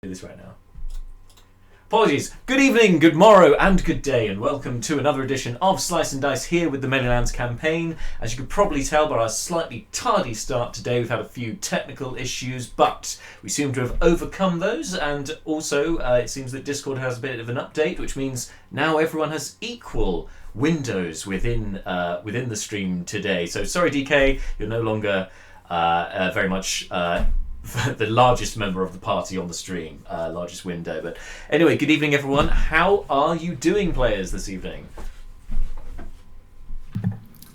do this right now. Apologies. Good evening, good morrow, and good day, and welcome to another edition of Slice and Dice here with the Manylands campaign. As you could probably tell by our slightly tardy start today, we've had a few technical issues, but we seem to have overcome those, and also it seems that Discord has a bit of an update, which means now everyone has equal windows within the stream today. So sorry, DK, you're no longer very much the largest member of the party on the stream, largest window. But anyway, good evening, everyone. How are you doing, players, this evening?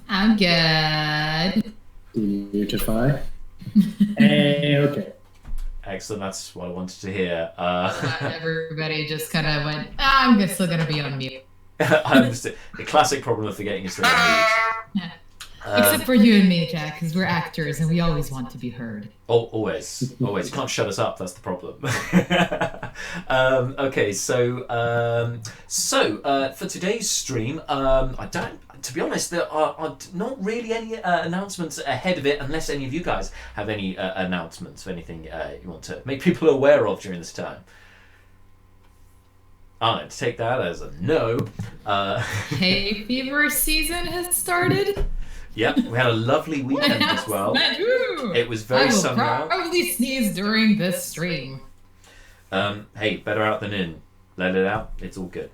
I'm good. Beautify. Okay. Excellent. That's what I wanted to hear. Everybody just kind of went, I'm still going to be on mute. I understand. The classic problem of forgetting you're still on mute. Except for you and me, Jack, because we're actors and we always want to be heard. Always. You can't shut us up. That's the problem. Okay, so for today's stream, to be honest, there are not really any announcements ahead of it, unless any of you guys have any announcements of anything you want to make people aware of during this time. I'm going to take that as a no. Hay fever season has started. Yep, we had a lovely weekend as well. It was very sunny out. I will probably sneeze during this stream. Hey, better out than in. Let it out. It's all good.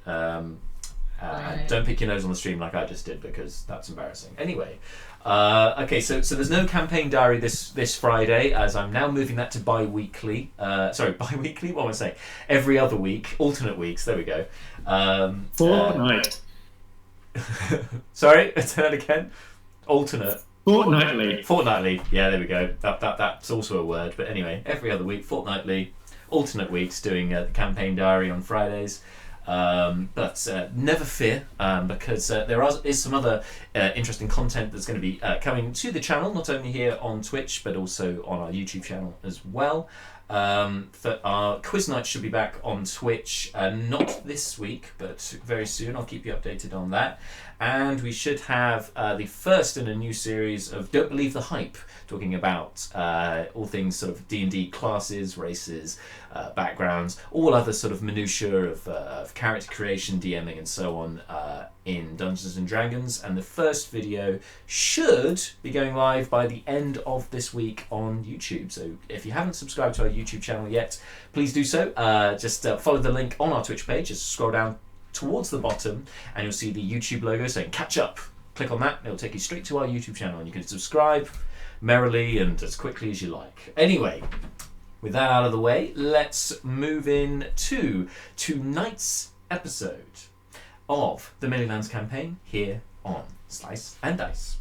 Right. Don't pick your nose on the stream like I just did, because that's embarrassing. Anyway, okay, so there's no campaign diary this Friday, as I'm now moving that to bi-weekly. Bi-weekly? What am I saying? Every other week. Alternate weeks. There we go. Fortnight. Sorry, say that again. Alternate. Fortnightly. Yeah, there we go. That's also a word. But anyway, every other week, fortnightly, alternate weeks, doing the campaign diary on Fridays. But never fear, because there is some other interesting content that's going to be coming to the channel, not only here on Twitch, but also on our YouTube channel as well. Our quiz night should be back on Twitch, not this week, but very soon. I'll keep you updated on that. And we should have the first in a new series of Don't Believe the Hype, talking about all things sort of D&D classes, races, backgrounds, all other sort of minutiae of character creation, DMing, and so on in Dungeons and Dragons. And the first video should be going live by the end of this week on YouTube. So if you haven't subscribed to our YouTube channel yet, please do so. Just follow the link on our Twitch page. Just scroll down towards the bottom and you'll see the YouTube logo saying catch up. Click on that, it'll take you straight to our YouTube channel, and you can subscribe merrily and as quickly as you like. Anyway, with that out of the way, let's move in to tonight's episode of the Manylands campaign here on Slice and Dice.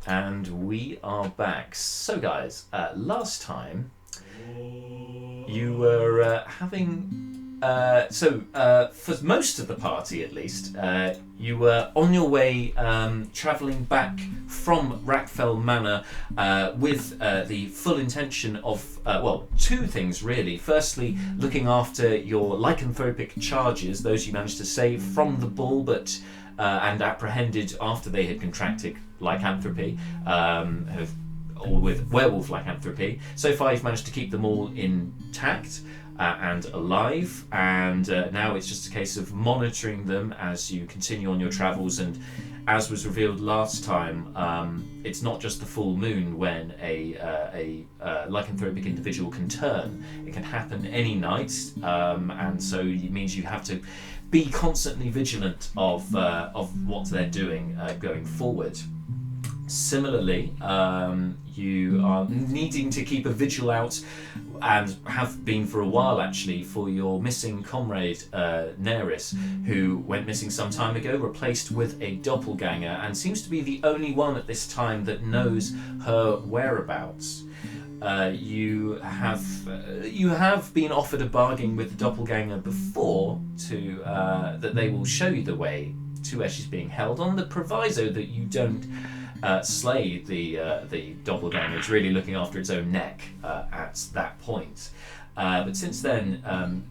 And we are back. So guys, last time you were having... for most of the party at least, you were on your way travelling back from Rackfell Manor with the full intention of, two things really. Firstly, looking after your lycanthropic charges, those you managed to save from the bull, but and apprehended after they had contracted lycanthropy, or with werewolf lycanthropy. So far you've managed to keep them all intact and alive, and now it's just a case of monitoring them as you continue on your travels. And as was revealed last time, it's not just the full moon when a lycanthropic individual can turn. It can happen any night, and so it means you have to be constantly vigilant of what they're doing going forward. Similarly, you are needing to keep a vigil out, and have been for a while actually, for your missing comrade Naeris, who went missing some time ago, replaced with a doppelganger, and seems to be the only one at this time that knows her whereabouts. You have been offered a bargain with the doppelganger before that they will show you the way to where she's being held, on the proviso that you don't slay the doppelganger. It's really looking after its own neck at that point. But since then,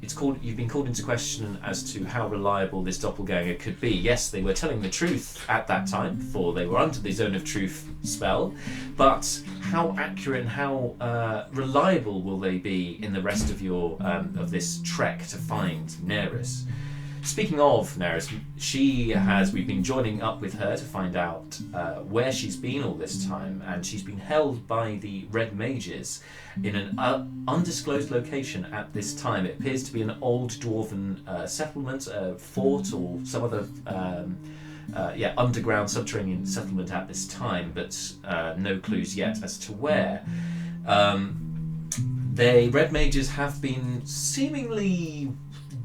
you've been called into question as to how reliable this doppelganger could be. Yes, they were telling the truth at that time, for they were under the Zone of Truth spell, but how accurate and how reliable will they be in the rest of your of this trek to find Naeris? Speaking of Naeris, we've been joining up with her to find out where she's been all this time, and she's been held by the Red Mages in an undisclosed location at this time. It appears to be an old dwarven settlement, a fort, or some other underground subterranean settlement at this time, but no clues yet as to where. The Red Mages have been seemingly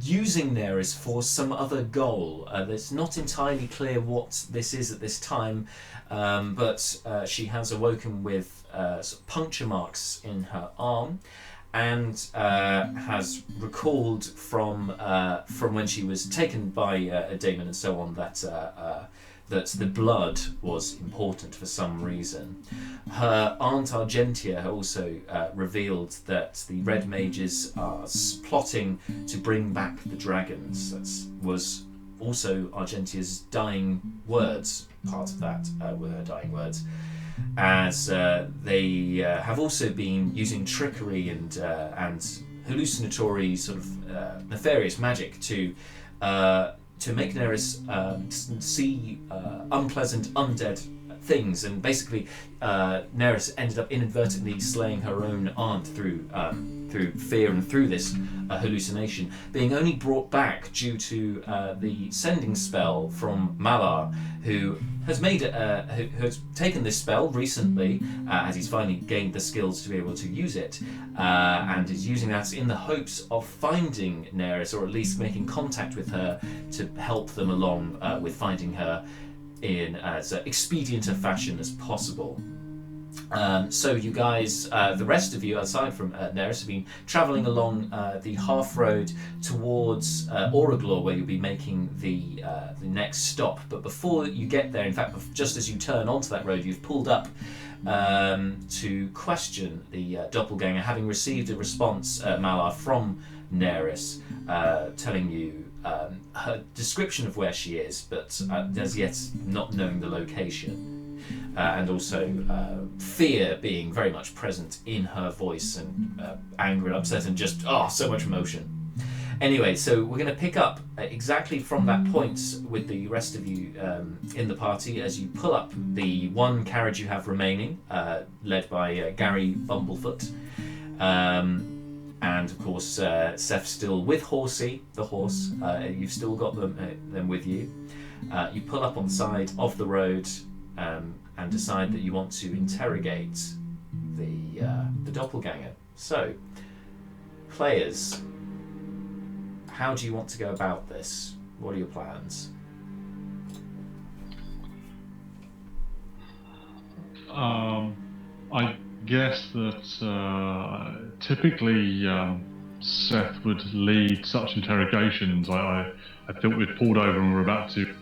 using Naeris for some other goal. It's not entirely clear what this is at this time, but she has awoken with sort of puncture marks in her arm, and has recalled from when she was taken by a daemon and so on that the blood was important for some reason. Her aunt Argentia also revealed that the Red Mages are plotting to bring back the dragons. That was also Argentia's dying words. Part of that were her dying words, as they have also been using trickery and hallucinatory sort of nefarious magic to make Naeris see unpleasant undead things, and basically Naeris ended up inadvertently slaying her own aunt through fear and through this hallucination, being only brought back due to the sending spell from Malar, who has who has taken this spell recently, as he's finally gained the skills to be able to use it, and is using that in the hopes of finding Naeris, or at least making contact with her to help them along with finding her in as expedient a fashion as possible. So you guys, the rest of you, aside from Naeris, have been travelling along the half road towards Oraglor, where you'll be making the next stop. But before you get there, in fact, just as you turn onto that road, you've pulled up to question the doppelganger, having received a response, Malar, from Naeris, telling you her description of where she is, but as yet not knowing the location. And also fear being very much present in her voice, and anger and upset, and just so much emotion. Anyway, so we're going to pick up exactly from that point with the rest of you in the party as you pull up the one carriage you have remaining, led by Gary Bumblefoot. And of course, Seth still with Horsey, the horse. You've still got them with you. You pull up on the side of the road and decide that you want to interrogate the doppelganger. So, players, how do you want to go about this? What are your plans? I guess that typically Seth would lead such interrogations. I think we'd pulled over and we're about to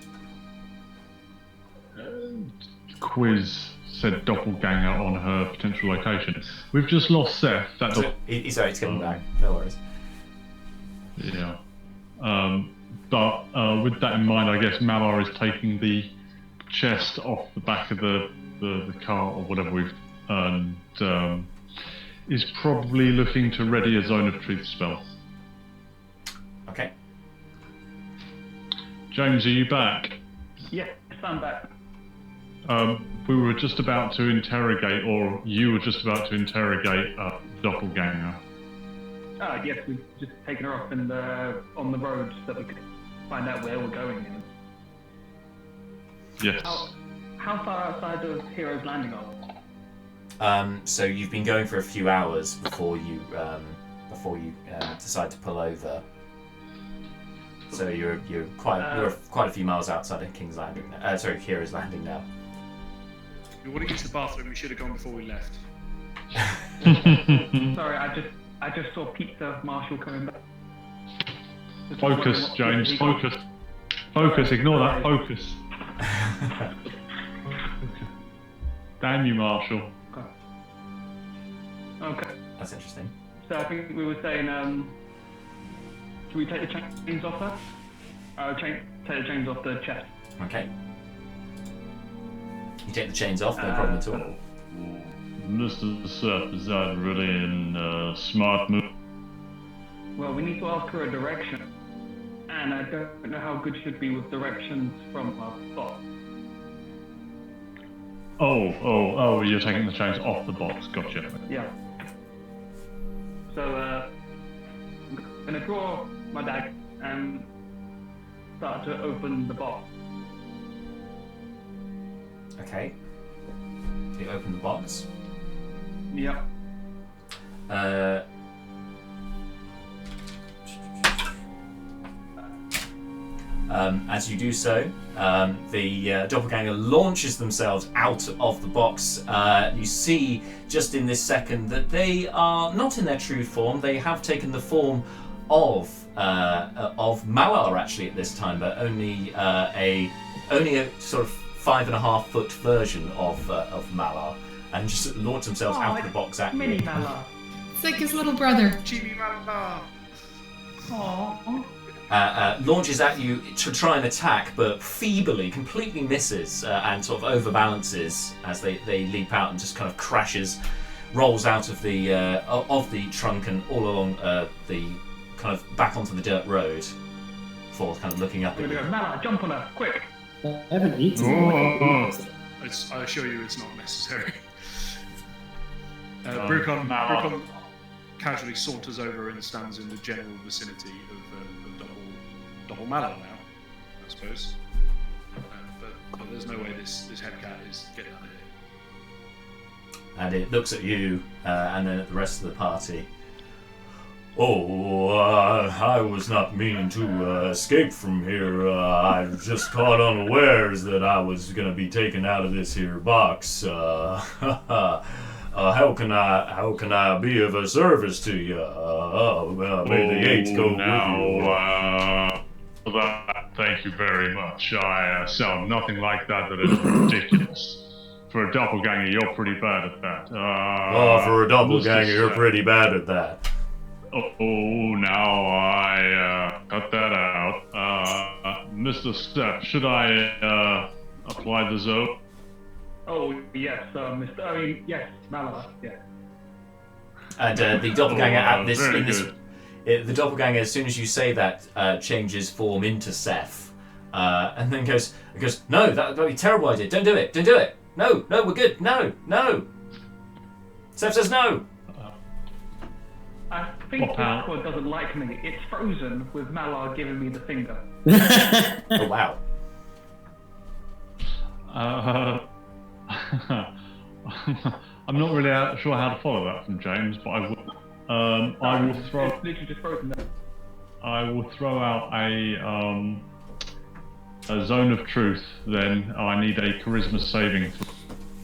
quiz said doppelganger on her potential location. We've just lost Seth. He's coming back. No worries. Yeah. But with that in mind, I guess Malar is taking the chest off the back of the car or whatever we've earned, is probably looking to ready a Zone of Truth spell. Okay. James, are you back? Yes, I'm back. We were just about to interrogate, or you were just about to interrogate doppelganger. Yes, we've just taken her off on the road so that we could find out where we're going. Yes. How far outside of Hero's Landing are we? So you've been going for a few hours before you decide to pull over. So you're quite a few miles outside of King's Landing. Hero's Landing now. We want to use the bathroom. We should have gone before we left. Sorry, I just saw Pizza Marshall coming back. Focus, James. Focus. Focus, ignore that, focus. Damn you, Marshall. Okay. That's interesting. So I think we were saying, should we take the chains off her? Take the chains off the chest. Okay. You take the chains off, no problem at all. Mr. Seth, is that really a smart move? Well, we need to ask her a direction. And I don't know how good she'd be with directions from our box. Oh, you're taking the chains off the box, gotcha. Yeah. So, I'm gonna draw my dagger and start to open the box. Okay. You open the box. Yep. As you do so, the doppelganger launches themselves out of the box. You see just in this second that they are not in their true form. They have taken the form of Malar actually at this time, but only a sort of 5.5 foot version of Malar, and just launch themselves out of the box at Mini you. Malar. It's like his little brother. Chibi Mala. Aww. Launches at you to try and attack, but feebly, completely misses, and sort of overbalances as they leap out and just kind of crashes, rolls out of the trunk and all along the kind of back onto the dirt road, before kind of looking up I'm at gonna you. go, Malar, jump on her, quick! I haven't eaten. I assure you it's not necessary. Oh, Brucon no. casually saunters over and stands in the general vicinity of double Mallow now, I suppose. But there's no way this head cat is getting out of here. And it looks at you, and then at the rest of the party. Oh, I was not meaning to escape from here. I was just caught unawares that I was going to be taken out of this here box. How can I be of a service to you? May the eight go with you. For that, thank you very much. I sound nothing like that. That is ridiculous. For a doppelganger, you're pretty bad at that. For a doppelganger, you're pretty bad at that. Now I cut that out. Mr. Steph, should I apply the Zoe? Oh, yes, Mr. Yes, Malar, yeah. And the doppelganger the doppelganger, as soon as you say that, changes form into Seth, and then goes, no, that would be a terrible idea. Don't do it. No, we're good. No. Seth says no. I think Discord doesn't like me. It's frozen with Malar giving me the finger. Oh wow. I'm not really sure how to follow that from James, but I will. I will throw. It's literally just frozen. I will throw out a zone of truth. Then I need a charisma saving.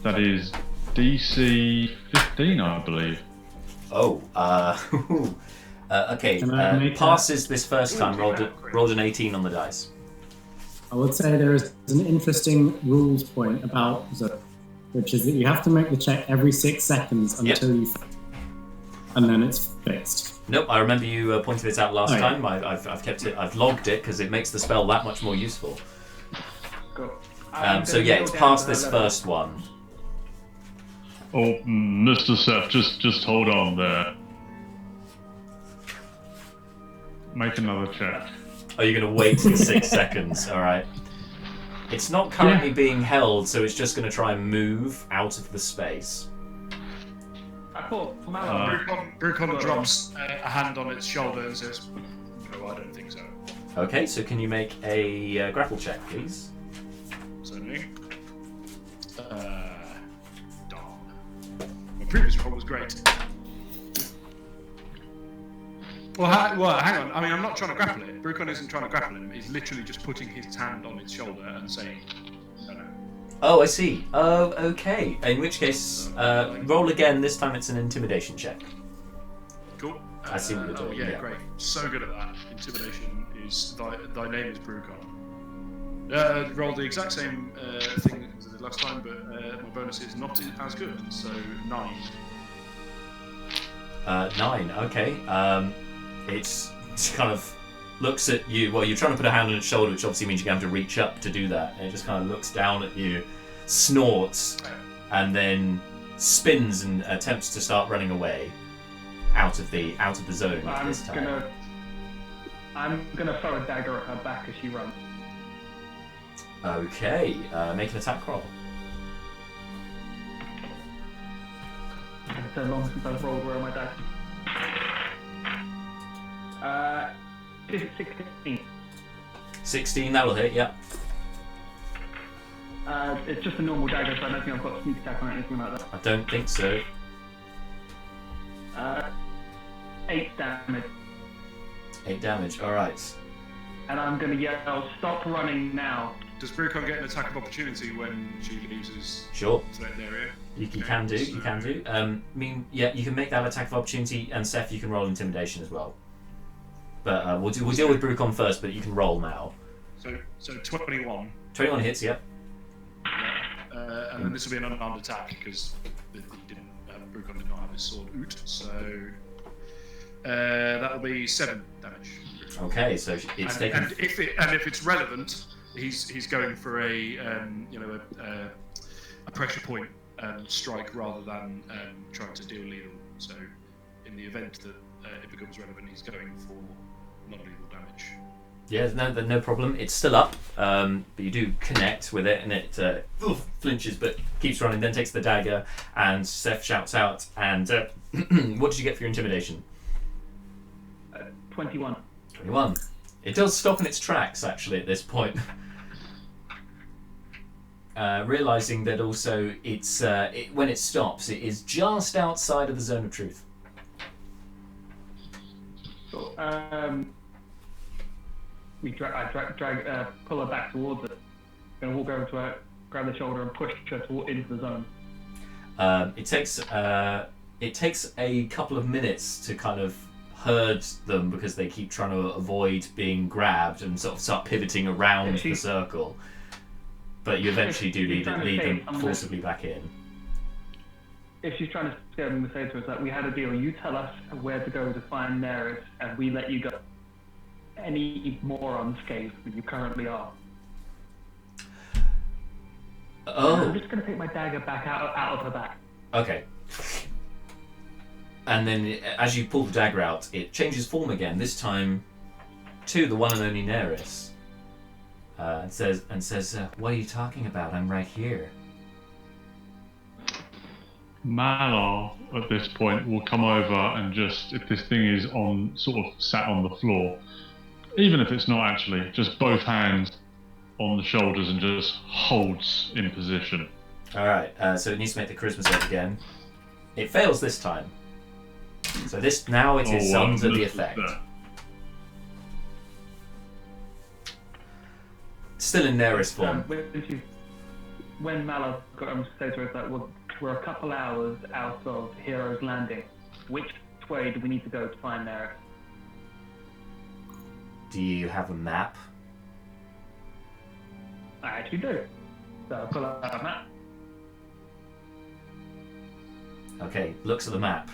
That is DC 15, I believe. Oh, okay. Can I make Passes this first time. Rolled an 18 on the dice. I would say there is an interesting rules point about Zoe, which is that you have to make the check every 6 seconds until you and then it's fixed. Nope, I remember you pointed this out last Oh, yeah. time. I've kept it. I've logged it because it makes the spell that much more useful. Go. So yeah, it's past this first one. Oh, Mr. Seth, just hold on there. Make another check. Are you going to wait 6 seconds? All right. It's not currently being held, so it's just going to try and move out of the space. I thought Malar. Brucon drops a hand on its shoulder and says, "No, I don't think so." Okay, so can you make a grapple check, please? Certainly. Darn. My previous roll was great. Well, hang on. I mean, I'm not trying to grapple it. Brucon isn't trying to grapple him. He's literally just putting his hand on its shoulder and saying, "No." Oh, I see. Oh, okay. In which case, roll again. This time it's an intimidation check. Cool. I see what you're doing, Oh, yeah, yeah. great. So good at that. Intimidation is... Thy name is Brucon. Rolled the exact same thing as I did last time, but my bonus is not as good, so 9. 9, okay. It's kind of looks at you. Well, you're trying to put a hand on its shoulder, which obviously means you're going to have to reach up to do that. And it just kind of looks down at you, snorts, and then spins and attempts to start running away out of the zone this time. I'm gonna throw a dagger at her back as she runs. Okay, make an attack roll. It's so long since I've rolled where my dice. 16. 16, that will hit, yeah. It's just a normal dagger, so I don't think I've got sneak attack on it or anything like that. I don't think so. 8 damage. 8 damage, alright. And I'm gonna yell, stop running now. Does Brucon get an attack of opportunity when she loses Sure. threatened area? You can do. You can make that attack of opportunity, and Seth, you can roll intimidation as well. But we'll deal with Brucon first, but you can roll now. So 21. 21 hits, yep. And then this will be an unarmed attack because Brucon did not have his sword out. So that'll be 7 damage. Okay, so it's taken. And if it's relevant, he's going for a pressure point strike rather than trying to deal lethal. So in the event that it becomes relevant, he's going for non-lethal damage. Yeah, no problem. It's still up, but you do connect with it, and it flinches, but keeps running. Then takes the dagger, and Seth shouts out. And what did you get for your intimidation? 21. 21. It does stop in its tracks, actually, at this point. Realizing that also it's when it stops, it is just outside of the zone of truth. So, I pull her back towards it. I'm gonna walk over to her, grab the shoulder, and push her into the zone. It takes a couple of minutes to kind of herd them because they keep trying to avoid being grabbed and sort of start pivoting around the circle. But you eventually do lead them forcibly back in. If she's trying to scare them, we say to us that we had a deal. You tell us where to go to find Naeris, and we let you go. Any more unscathed than you currently are. Oh. I'm just going to take my dagger back out of her back. Okay. And then, as you pull the dagger out, it changes form again. This time, to the one and only Naeris. And says, "What are you talking about? I'm right here." Malar, at this point, will come over and just, if this thing is sort of sat on the floor, even if it's not actually, just both hands on the shoulders and just holds in position. All right. So it needs to make the charisma save again. It fails this time. So now it is under the effect. Still in Naeris form. When Malar got him to say to us that we're a couple hours out of Hero's Landing, which way do we need to go to find Naeris? Do you have a map? I actually do. So I'll pull out a map. Okay, looks at the map.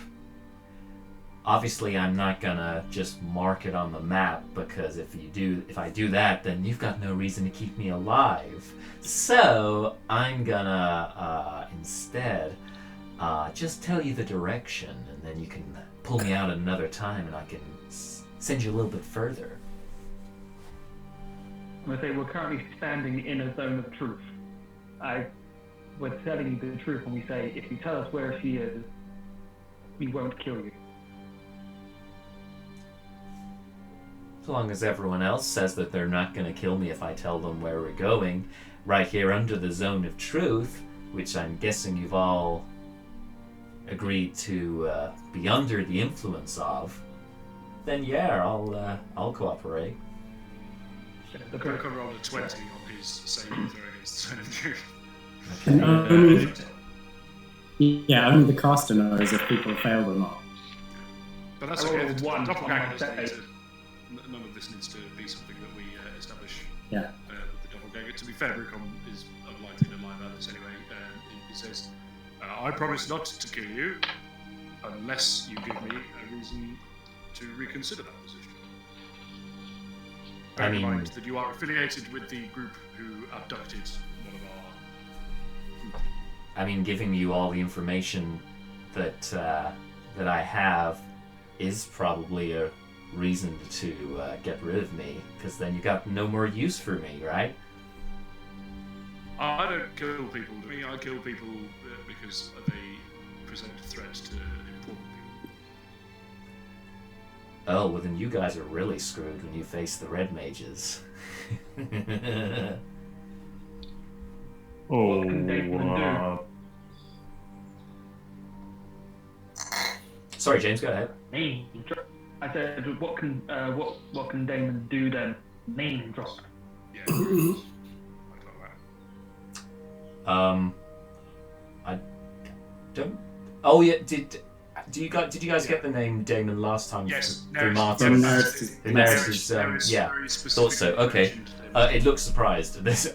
Obviously, I'm not gonna just mark it on the map because if I do that, then you've got no reason to keep me alive. So I'm gonna instead just tell you the direction, and then you can pull me out another time, and I can send you a little bit further. I'm gonna say we're currently standing in a zone of truth. We're telling you the truth when we say if you tell us where she is, we won't kill you. As long as everyone else says that they're not going to kill me if I tell them where we're going, right here under the zone of truth, which I'm guessing you've all agreed to be under the influence of, then yeah, I'll cooperate. The Brucon rolled a 20 on his saving throw against the zone of truth. Only the caster knows if people fail or not. But that's okay. None of this needs to be something that we establish with the doppelganger. To be fair, Rukon is unlikely to lie about this anyway. He says, I promise not to kill you unless you give me a reason to reconsider that position. Bear in mind that you are affiliated with the group who abducted one of our group. I mean, giving you all the information that I have is probably a reason to get rid of me, because then you got no more use for me, right? I don't kill people. I kill people because they present a threat to important people. Oh, well then you guys are really screwed when you face the red mages. Oh, What can Damon Sorry, James, go ahead. Name drop. I said, what can Damon do then? Name drop. Yeah. I don't. Oh yeah, did you guys get the name Damon last time? Yes, through Naeris. Martin. Naeris. Naeris is Naeris yeah. very Thought so. specifically Okay. mentioned Damon. It looks surprised. This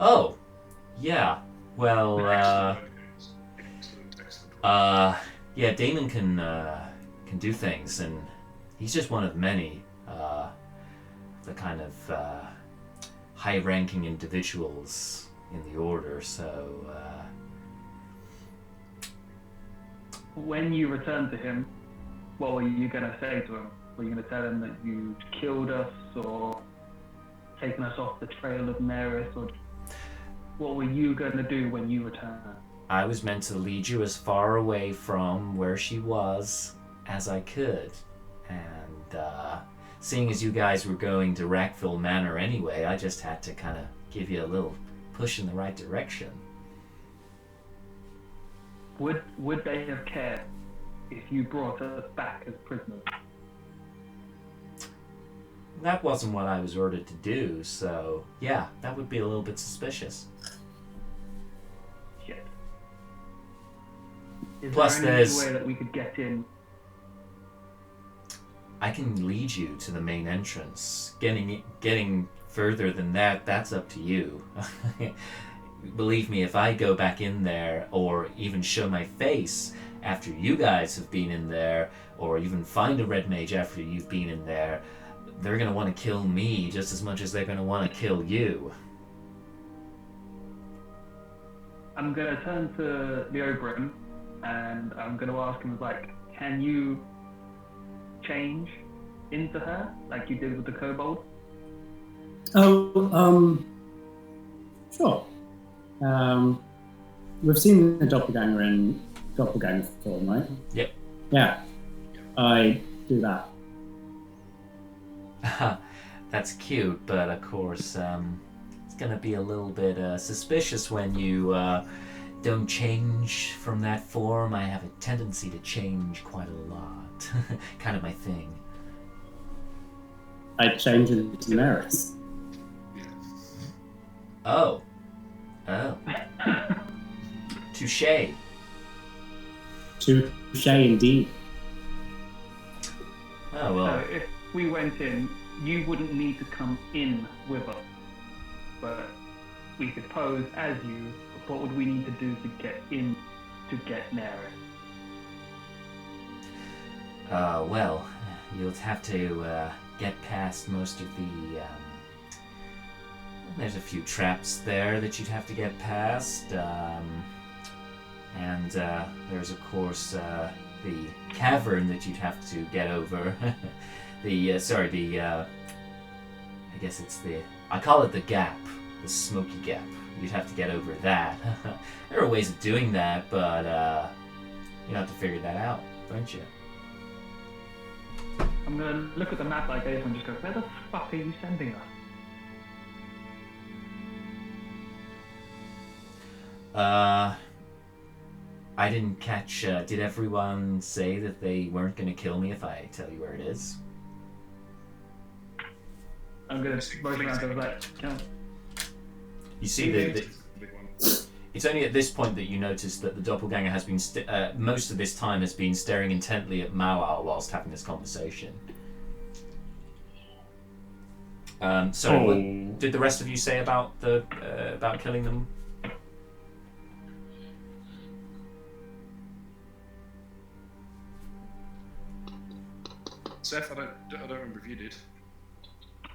Oh, yeah. Well, Excellent. yeah. Damon can do things, and he's just one of many the kind of high-ranking individuals in the order. So. When you return to him, what were you going to say to him? Were you going to tell him that you killed us or taken us off the trail of Naeris? Or what were you going to do when you returned? I was meant to lead you as far away from where she was as I could. And seeing as you guys were going to Rackville Manor anyway, I just had to kind of give you a little push in the right direction. Would they have cared if you brought us back as prisoners? That wasn't what I was ordered to do, so yeah, that would be a little bit suspicious. Shit. Is Plus there any there's- way that we could get in? I can lead you to the main entrance. Getting further than that, that's up to you. Believe me, if I go back in there, or even show my face after you guys have been in there, or even find a red mage after you've been in there, they're going to want to kill me just as much as they're going to want to kill you. I'm going to turn to the Oberon and I'm going to ask him, like, can you change into her like you did with the kobold? Oh, sure. We've seen the doppelganger in doppelganger form, right? Yep. Yeah, I do that. That's cute, but of course, it's gonna be a little bit suspicious when you don't change from that form. I have a tendency to change quite a lot. Kind of my thing. I change into Naeris. Oh. Touché. Touche indeed. Oh well. So if we went in, you wouldn't need to come in with us, but we could pose as you. What would we need to do to get in to get Naeris? Well, you'll have to get past most of the. There's a few traps there that you'd have to get past, and there's of course the cavern that you'd have to get over. I guess it's I call it the gap, the smoky gap. You'd have to get over that. There are ways of doing that, but you have to figure that out, don't you? I'm gonna look at the map like this and just go, where the fuck are you sending us? I didn't catch, did everyone say that they weren't going to kill me if I tell you where it is? I'm gonna motion around and like, You see that it's only at this point that you notice that the doppelganger has been, most of this time has been staring intently at Mawar whilst having this conversation. So, what did the rest of you say about about killing them? Seth, I don't remember if you did.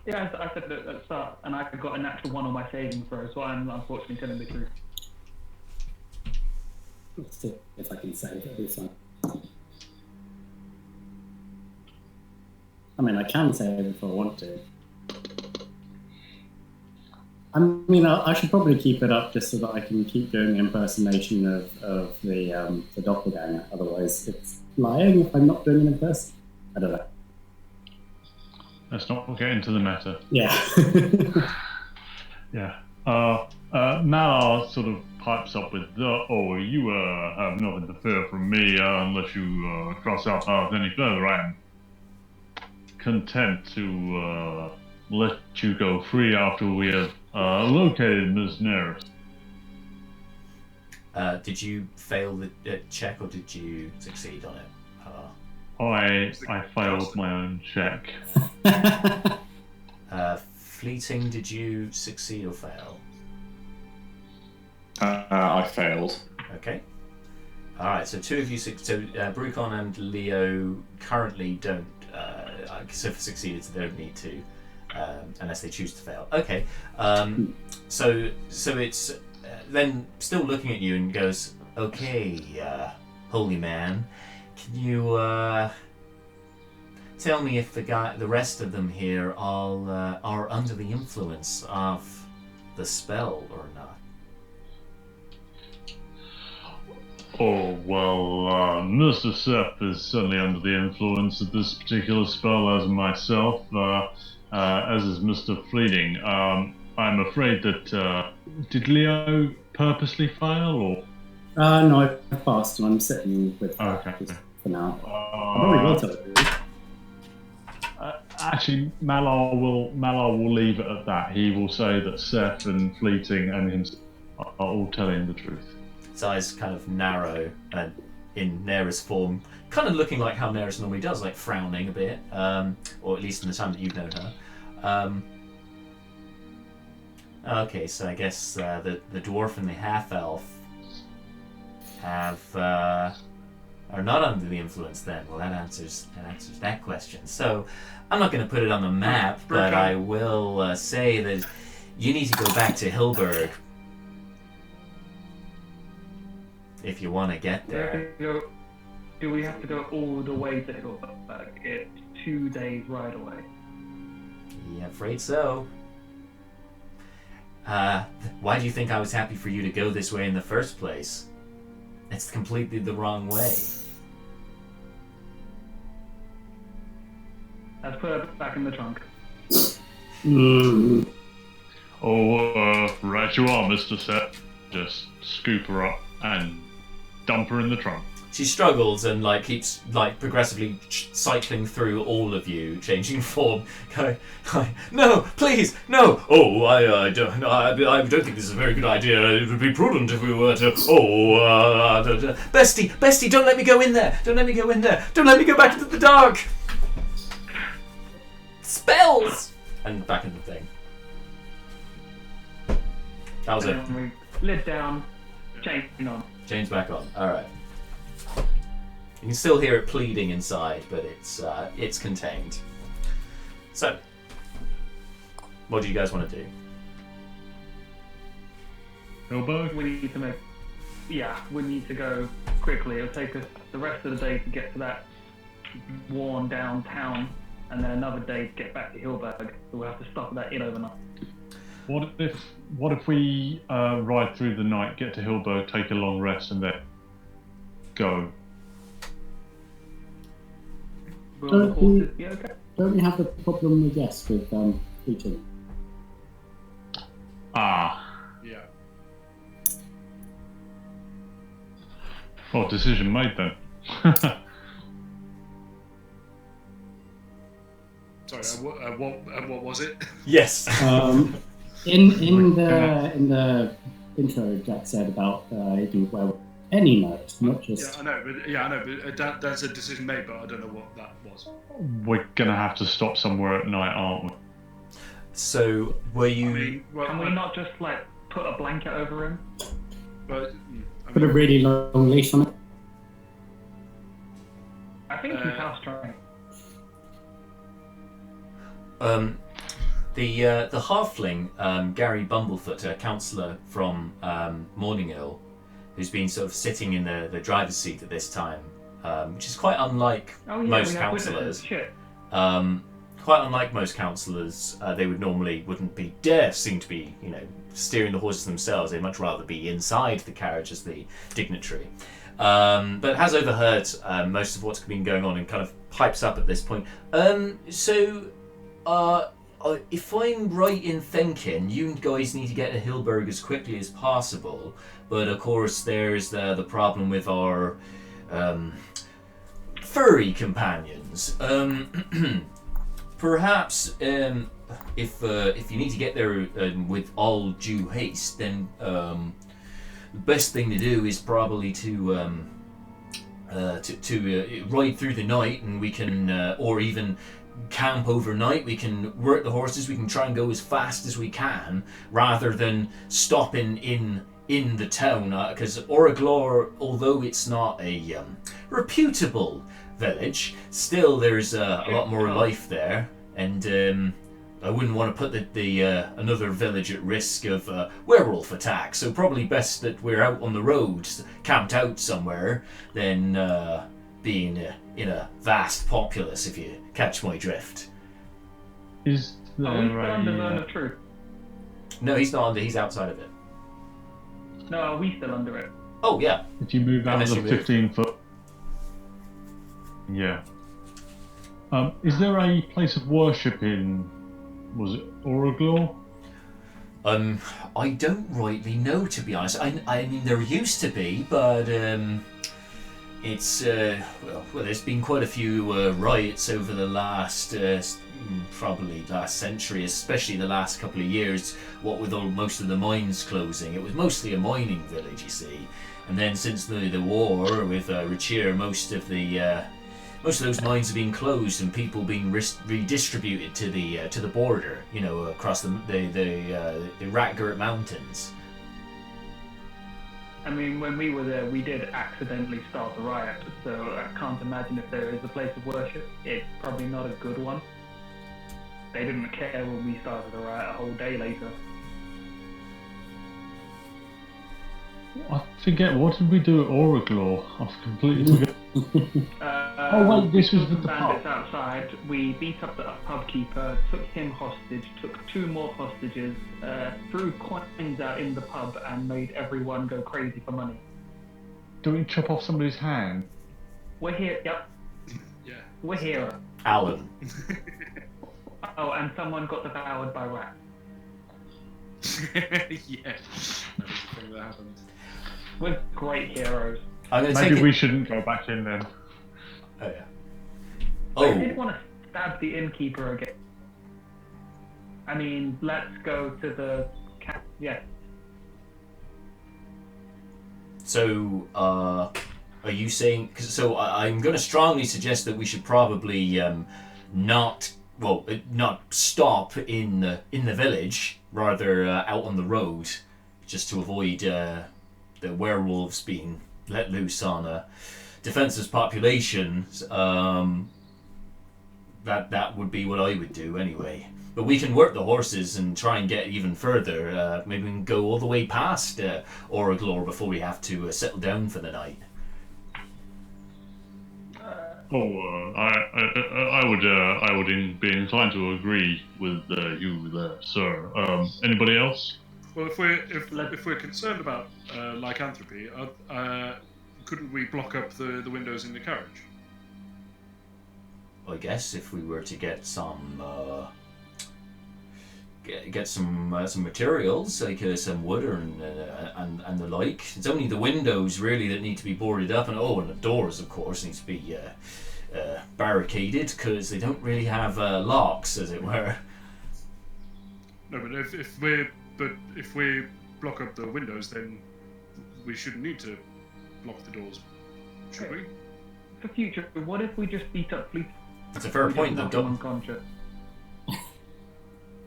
Yeah, I said that at the start, and I got a natural 1 on my saving throw, so I'm unfortunately telling the truth. Let's see if I can save it. It'll be fine. I mean, I can save it if I want to. I mean, I should probably keep it up just so that I can keep doing the impersonation of the doppelganger. Otherwise, it's lying if I'm not doing an impersonation. I don't know. Let's not get into the matter. Yeah. Yeah. Malar sort of pipes up with, you have nothing to fear from me unless you cross our paths any further. I am content to let you go free after we have located Ms. Naeris. Did you fail the check or did you succeed on it? I failed my own check. Fleeting, did you succeed or fail? I failed. Okay. Alright, so two of you, so Brucon and Leo currently don't, succeeded, so they don't need to, unless they choose to fail. Okay, so it's then still looking at you and goes, okay, holy man, can you tell me if the rest of them here are under the influence of the spell or not? Oh, well, Mr. Seth is certainly under the influence of this particular spell, as myself, as is Mr. Fleeting. I'm afraid that, did Leo purposely fail, or? No, I passed and I'm sitting with okay. For now. I probably will tell you. Actually, Malar will leave it at that. He will say that Seth and Fleeting and him are all telling the truth. His eyes kind of narrow and in Naeris form, kind of looking like how Naeris normally does, like frowning a bit, or at least in the time that you've known her. Okay, so I guess the dwarf and the half-elf are not under the influence then. Well, that answers that question. So I'm not going to put it on the map, but I will say that you need to go back to Hilberg if you want to get there. Do we have to go all the way to Hilberg? It's 2 days ride away. Yeah, afraid so. Why do you think I was happy for you to go this way in the first place? It's completely the wrong way. Let's put her back in the trunk. Oh, right you are, Mr. Seth. Just scoop her up and dump her in the trunk. She struggles and keeps progressively cycling through all of you, changing form, going, no, please, no. Oh, I don't think this is a very good idea. It would be prudent if we were to. Bestie, don't let me go in there. Don't let me go in there. Don't let me go back into the dark. Spells and back in the thing. That was it. Lid down, chain on. Chains back on. All right. You can still hear it pleading inside, but it's contained. So, what do you guys want to do? Hilberg? We need to go quickly. It'll take us the rest of the day to get to that worn down town, and then another day to get back to Hilberg. So we'll have to stop at that inn overnight. What if we ride through the night, get to Hilberg, take a long rest, and then go? Will the horses be okay? Don't we have a problem with eating? Ah. Yeah. Well, decision made then. Sorry, what was it? Yes. In the intro, Jack said about eating well any night, not just. Yeah, I know. But that's a decision made, but I don't know what that was. We're gonna have to stop somewhere at night, aren't we? So were you? I mean, well, Can we not just like put a blanket over him? Well, Put a really long leash on it. I think he's house trained. The halfling, Gary Bumblefoot, a counsellor from Morning Hill, who's been sort of sitting in the driver's seat at this time, which is quite unlike most counsellors. Quite unlike most counsellors, they wouldn't dare seem to be, steering the horses themselves. They'd much rather be inside the carriage as the dignitary. But has overheard most of what's been going on and kind of pipes up at this point. If I'm right in thinking, you guys need to get to Hilberg as quickly as possible. But of course, there's the problem with our furry companions. Perhaps if you need to get there with all due haste, then the best thing to do is probably to ride through the night, and we can, or even camp overnight. We can work the horses. We can try and go as fast as we can, rather than stopping in the town. Because Oraglor, although it's not a reputable village, still there's a lot more life there, and I wouldn't want to put the another village at risk of werewolf attack. So probably best that we're out on the road, camped out somewhere, than being in a vast populace, if you catch my drift. Is there Are we still under zone of truth? No, he's not under. He's outside of it. No, are we still under it? Oh yeah. Did you move out Unless of you the move. 15 foot? Yeah. Is there a place of worship in, was it Oraglor? I don't rightly know, to be honest. I mean, there used to be, but it's well, there's been quite a few riots over the last probably last century, especially the last couple of years. What with most of the mines closing, it was mostly a mining village, you see. And then since the war with Richir, most of those mines have been closed and people being redistributed to the border, across the Ratgurt Mountains. I mean, when we were there, we did accidentally start a riot, so I can't imagine if there is a place of worship. It's probably not a good one. They didn't care when we started a riot a whole day later. I forget, what did we do at Oraglor? I've completely forgot. Oh wait, this was with the bandits pub. outside. We beat up the pub keeper, took him hostage, took 2 more hostages, threw coins out in the pub, and made everyone go crazy for money. Do we chop off somebody's hand? We're here. Yep. Yeah. We're here. Alan. Oh, and someone got devoured by rats. Yeah. That was the thing that happened. We're great heroes. I'm going to Maybe take we it. shouldn't go back in then. Oh yeah. I did Oh. want to stab the innkeeper again. I mean, let's go to the yeah. So, are you saying? So, I'm going to strongly suggest that we should probably not stop in the village, rather out on the road, just to avoid the werewolves being let loose on a defenseless population. That would be what I would do anyway. But we can work the horses and try and get even further. Maybe we can go all the way past Oraglor before we have to settle down for the night. I would be inclined to agree with you there, sir. Anybody else? Well, if we're concerned about lycanthropy, couldn't we block up the windows in the carriage? I guess if we were to get some materials, like some wood and the like. It's only the windows really that need to be boarded up, and the doors, of course, need to be barricaded because they don't really have locks, as it were. No, but if we block up the windows, then we shouldn't need to block the doors, should we? For future, what if we just beat up Fleet? It's a fair point, though. Unconscious.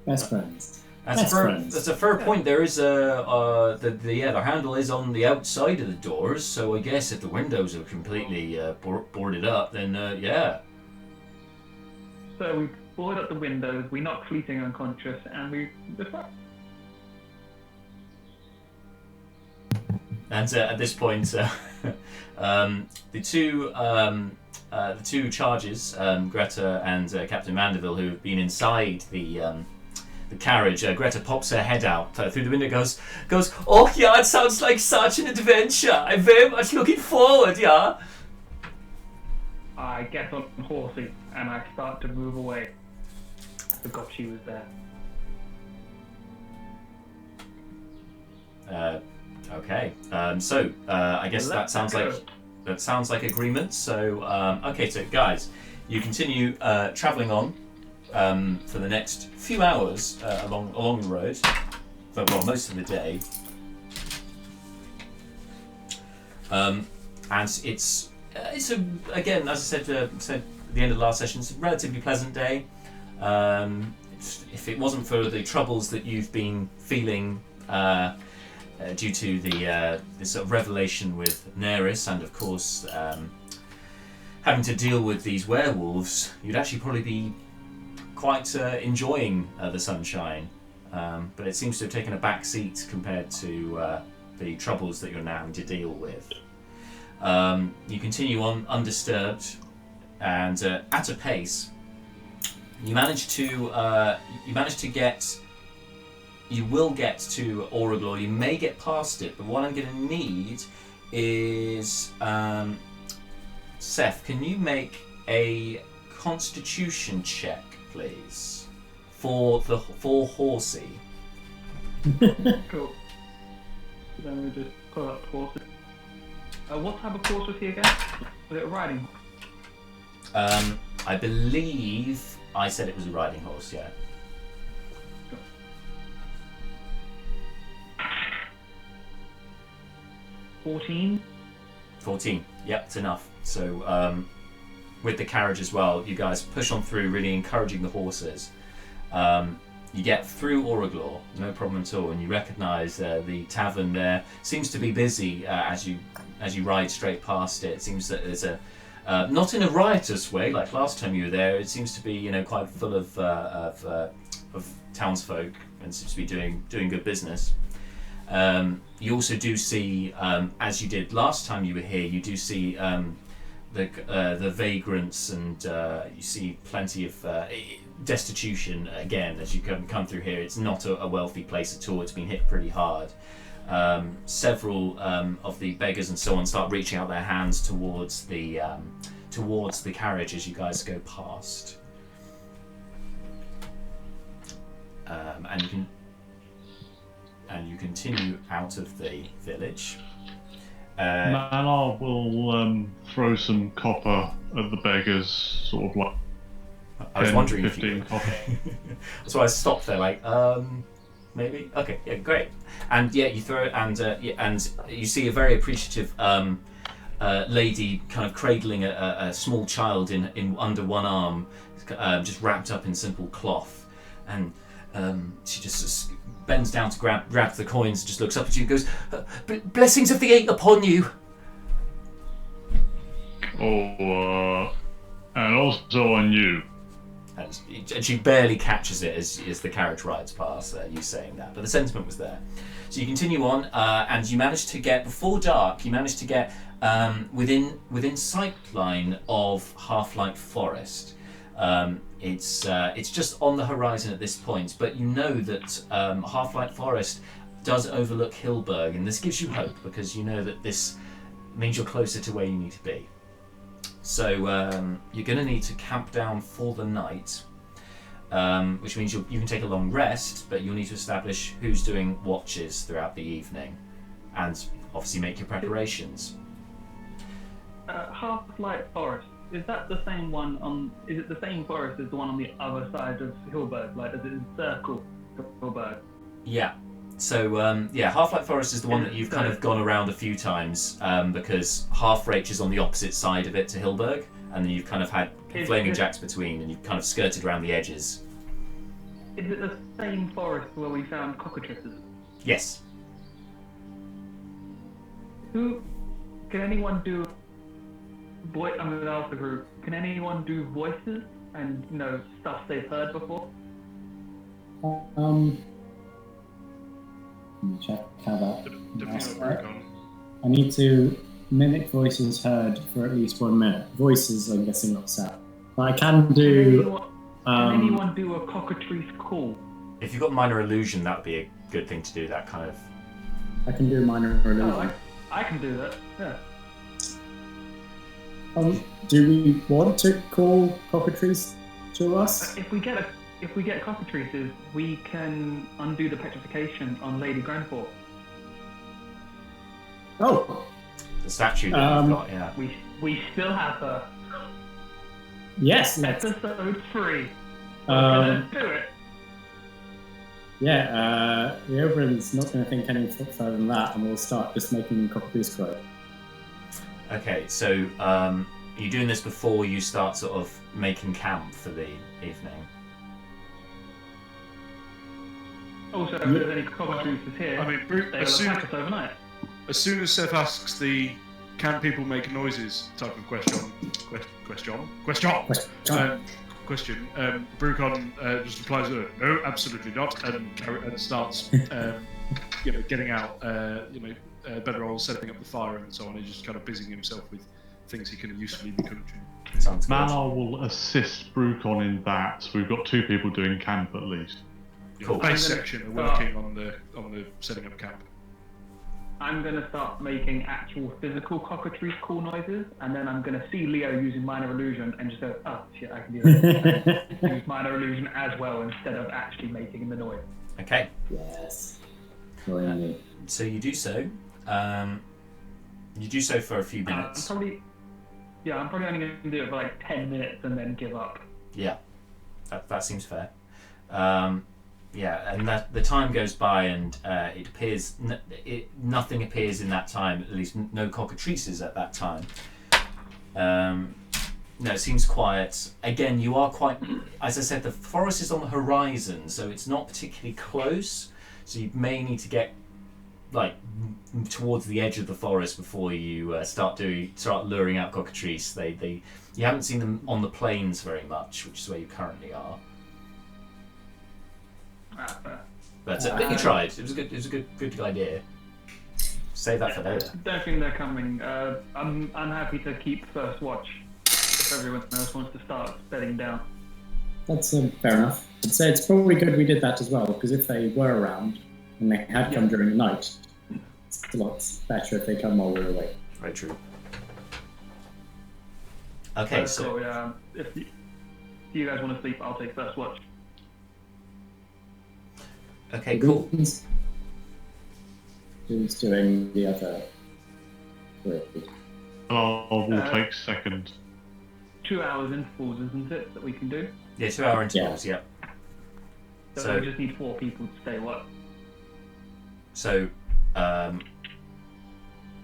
Best friends. That's a fair point. There is the handle is on the outside of the doors, so I guess if the windows are completely boarded up, then yeah. So we boarded up the windows, we knocked Fleeting unconscious, and we just left. And at this point, the two charges, Greta and Captain Mandeville, who have been inside the carriage, Greta pops her head out through the window, goes, "Oh yeah, it sounds like such an adventure. I'm very much looking forward, yeah." I get on horsey and I start to move away. I forgot she was there. Okay. So I guess that sounds like agreement. So okay, so guys, you continue travelling on for the next few hours along the road, for most of the day, and it's again, as I said at the end of the last session, it's a relatively pleasant day. If it wasn't for the troubles that you've been feeling due to the sort of revelation with Naeris, and of course having to deal with these werewolves, you'd actually probably be quite enjoying the sunshine, but it seems to have taken a back seat compared to the troubles that you're now having to deal with. You continue on undisturbed, and at a pace. You will get to Oraglor. You may get past it, but what I'm going to need is Seth. Can you make a Constitution check, please, for Horsey? Cool. So then we just pull up horses. What type of horse was he again? Was it a riding horse? I believe I said it was a riding horse, yeah. Cool. 14? Yep, it's enough. So with the carriage as well, you guys push on through, really encouraging the horses. You get through Oraglor, no problem at all, and you recognise the tavern there seems to be busy as you ride straight past it. It seems that there's a not in a riotous way like last time you were there. It seems to be quite full of townsfolk and seems to be doing good business. You also do see, as you did last time you were here, you do see the vagrants, and you see plenty of destitution again as you come through here. It's not a wealthy place at all. It's been hit pretty hard. Several of the beggars and so on start reaching out their hands towards the carriage as you guys go past, and you continue out of the village. Malar will throw some copper at the beggars, sort of like I was 10, wondering 15 if you... copper. So I stopped there, like, maybe? Okay, yeah, great. And yeah, you throw it, and you see a very appreciative lady kind of cradling a small child in under one arm, just wrapped up in simple cloth, and she just bends down to grab the coins, just looks up at you and goes, "Blessings of the eight upon you." Oh, and also on you. And she barely catches it as the carriage rides past, you saying that, but the sentiment was there. So you continue on, and you manage to get, before dark, within sight line of Half-Light Forest. It's just on the horizon at this point, but you know that Half-Light Forest does overlook Hillberg, and this gives you hope because you know that this means you're closer to where you need to be. So you're going to need to camp down for the night, which means you can take a long rest, but you'll need to establish who's doing watches throughout the evening, and obviously make your preparations. Half-Light Forest. Is that the same one is it the same forest as the one on the other side of Hillberg? Like, does it encircle Hillberg? Yeah. So, Half-Light Forest is the one that you've kind of gone around a few times, because Half-Reich is on the opposite side of it to Hillberg, and then you've kind of had Flaming Jacks between, and you've kind of skirted around the edges. Is it the same forest where we found cockatrices? Yes. Can anyone do? I'm going to ask the group. Can anyone do voices and stuff they've heard before? Let me check how that. Definitely not Brucon. I need to mimic voices heard for at least 1 minute. Voices, I'm guessing, not sound. But I can do. Can anyone do a cockatrice call? If you've got minor illusion, that would be a good thing to do. That kind of. I can do minor illusion. Oh, I can do that. Yeah. Do we want to call cockatrice to us? If we get cockatrices, we can undo the petrification on Lady Grandport. Oh. The statue that we've got, yeah. We still have her. Yes, let's. Episode 3. Um, do it. Yeah, the Oberon's not going to think any further than that, and we'll start just making cockatrice cry. Okay, so are you doing this before you start sort of making camp for the evening? Also, if there's any cockatrices here, I mean, they'll attack us overnight. As soon as Seth asks the "Can people make noises?" type of question, Brucon just replies, "No, absolutely not," and starts, getting out, bedrolls, setting up the fire, and so on. He's just kind of busying himself with things he can usefully be contributing. Sounds good. Malar will assist Brucon in that. So we've got 2 people doing camp at least. Cool. The base section are working on the setting up camp. I'm going to start making actual physical cockatrice call noises, and then I'm going to see Leo using minor illusion and just go, oh shit, I can do that. Use minor illusion as well instead of actually making the noise. Okay. Yes. So you do so. You do so for a few minutes. I'm probably only going to do it for like 10 minutes and then give up. Yeah, that seems fair. Yeah, and the time goes by, and it appears nothing appears in that time. At least no cockatrices at that time. No, it seems quiet. Again, you are quite. As I said, the forest is on the horizon, so it's not particularly close. So you may need to get towards the edge of the forest before you start luring out cockatrice. You haven't seen them on the plains very much, which is where you currently are. But you tried. It was a good idea. Save that for later. Don't think they're coming. I'm happy to keep first watch if everyone else wants to start bedding down. That's fair enough. I'd say it's probably good we did that as well, because if they were around and they had come during the night, it's a lot better if they come while we're away. Very true. Okay, so if you guys want to sleep, I'll take first watch. Okay, cool. Who's doing the other? We'll take second. 2 hours intervals, isn't it, that we can do? Yeah, 2 hour intervals. Yeah. So we just need 4 people to stay what? So,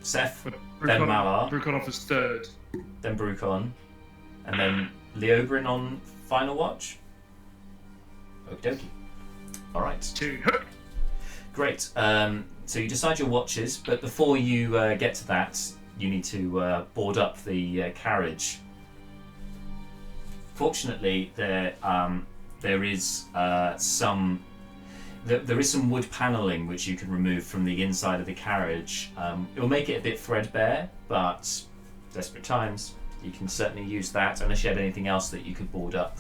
Seth, then Malar, Brucon offers third, then Brucon, and then Leobrin on final watch. Okie dokie. All right. 2. Great. So you decide your watches, but before you get to that, you need to board up the carriage. Fortunately, there is some wood panelling which you can remove from the inside of the carriage. It will make it a bit threadbare, but desperate times, you can certainly use that, unless you had anything else that you could board up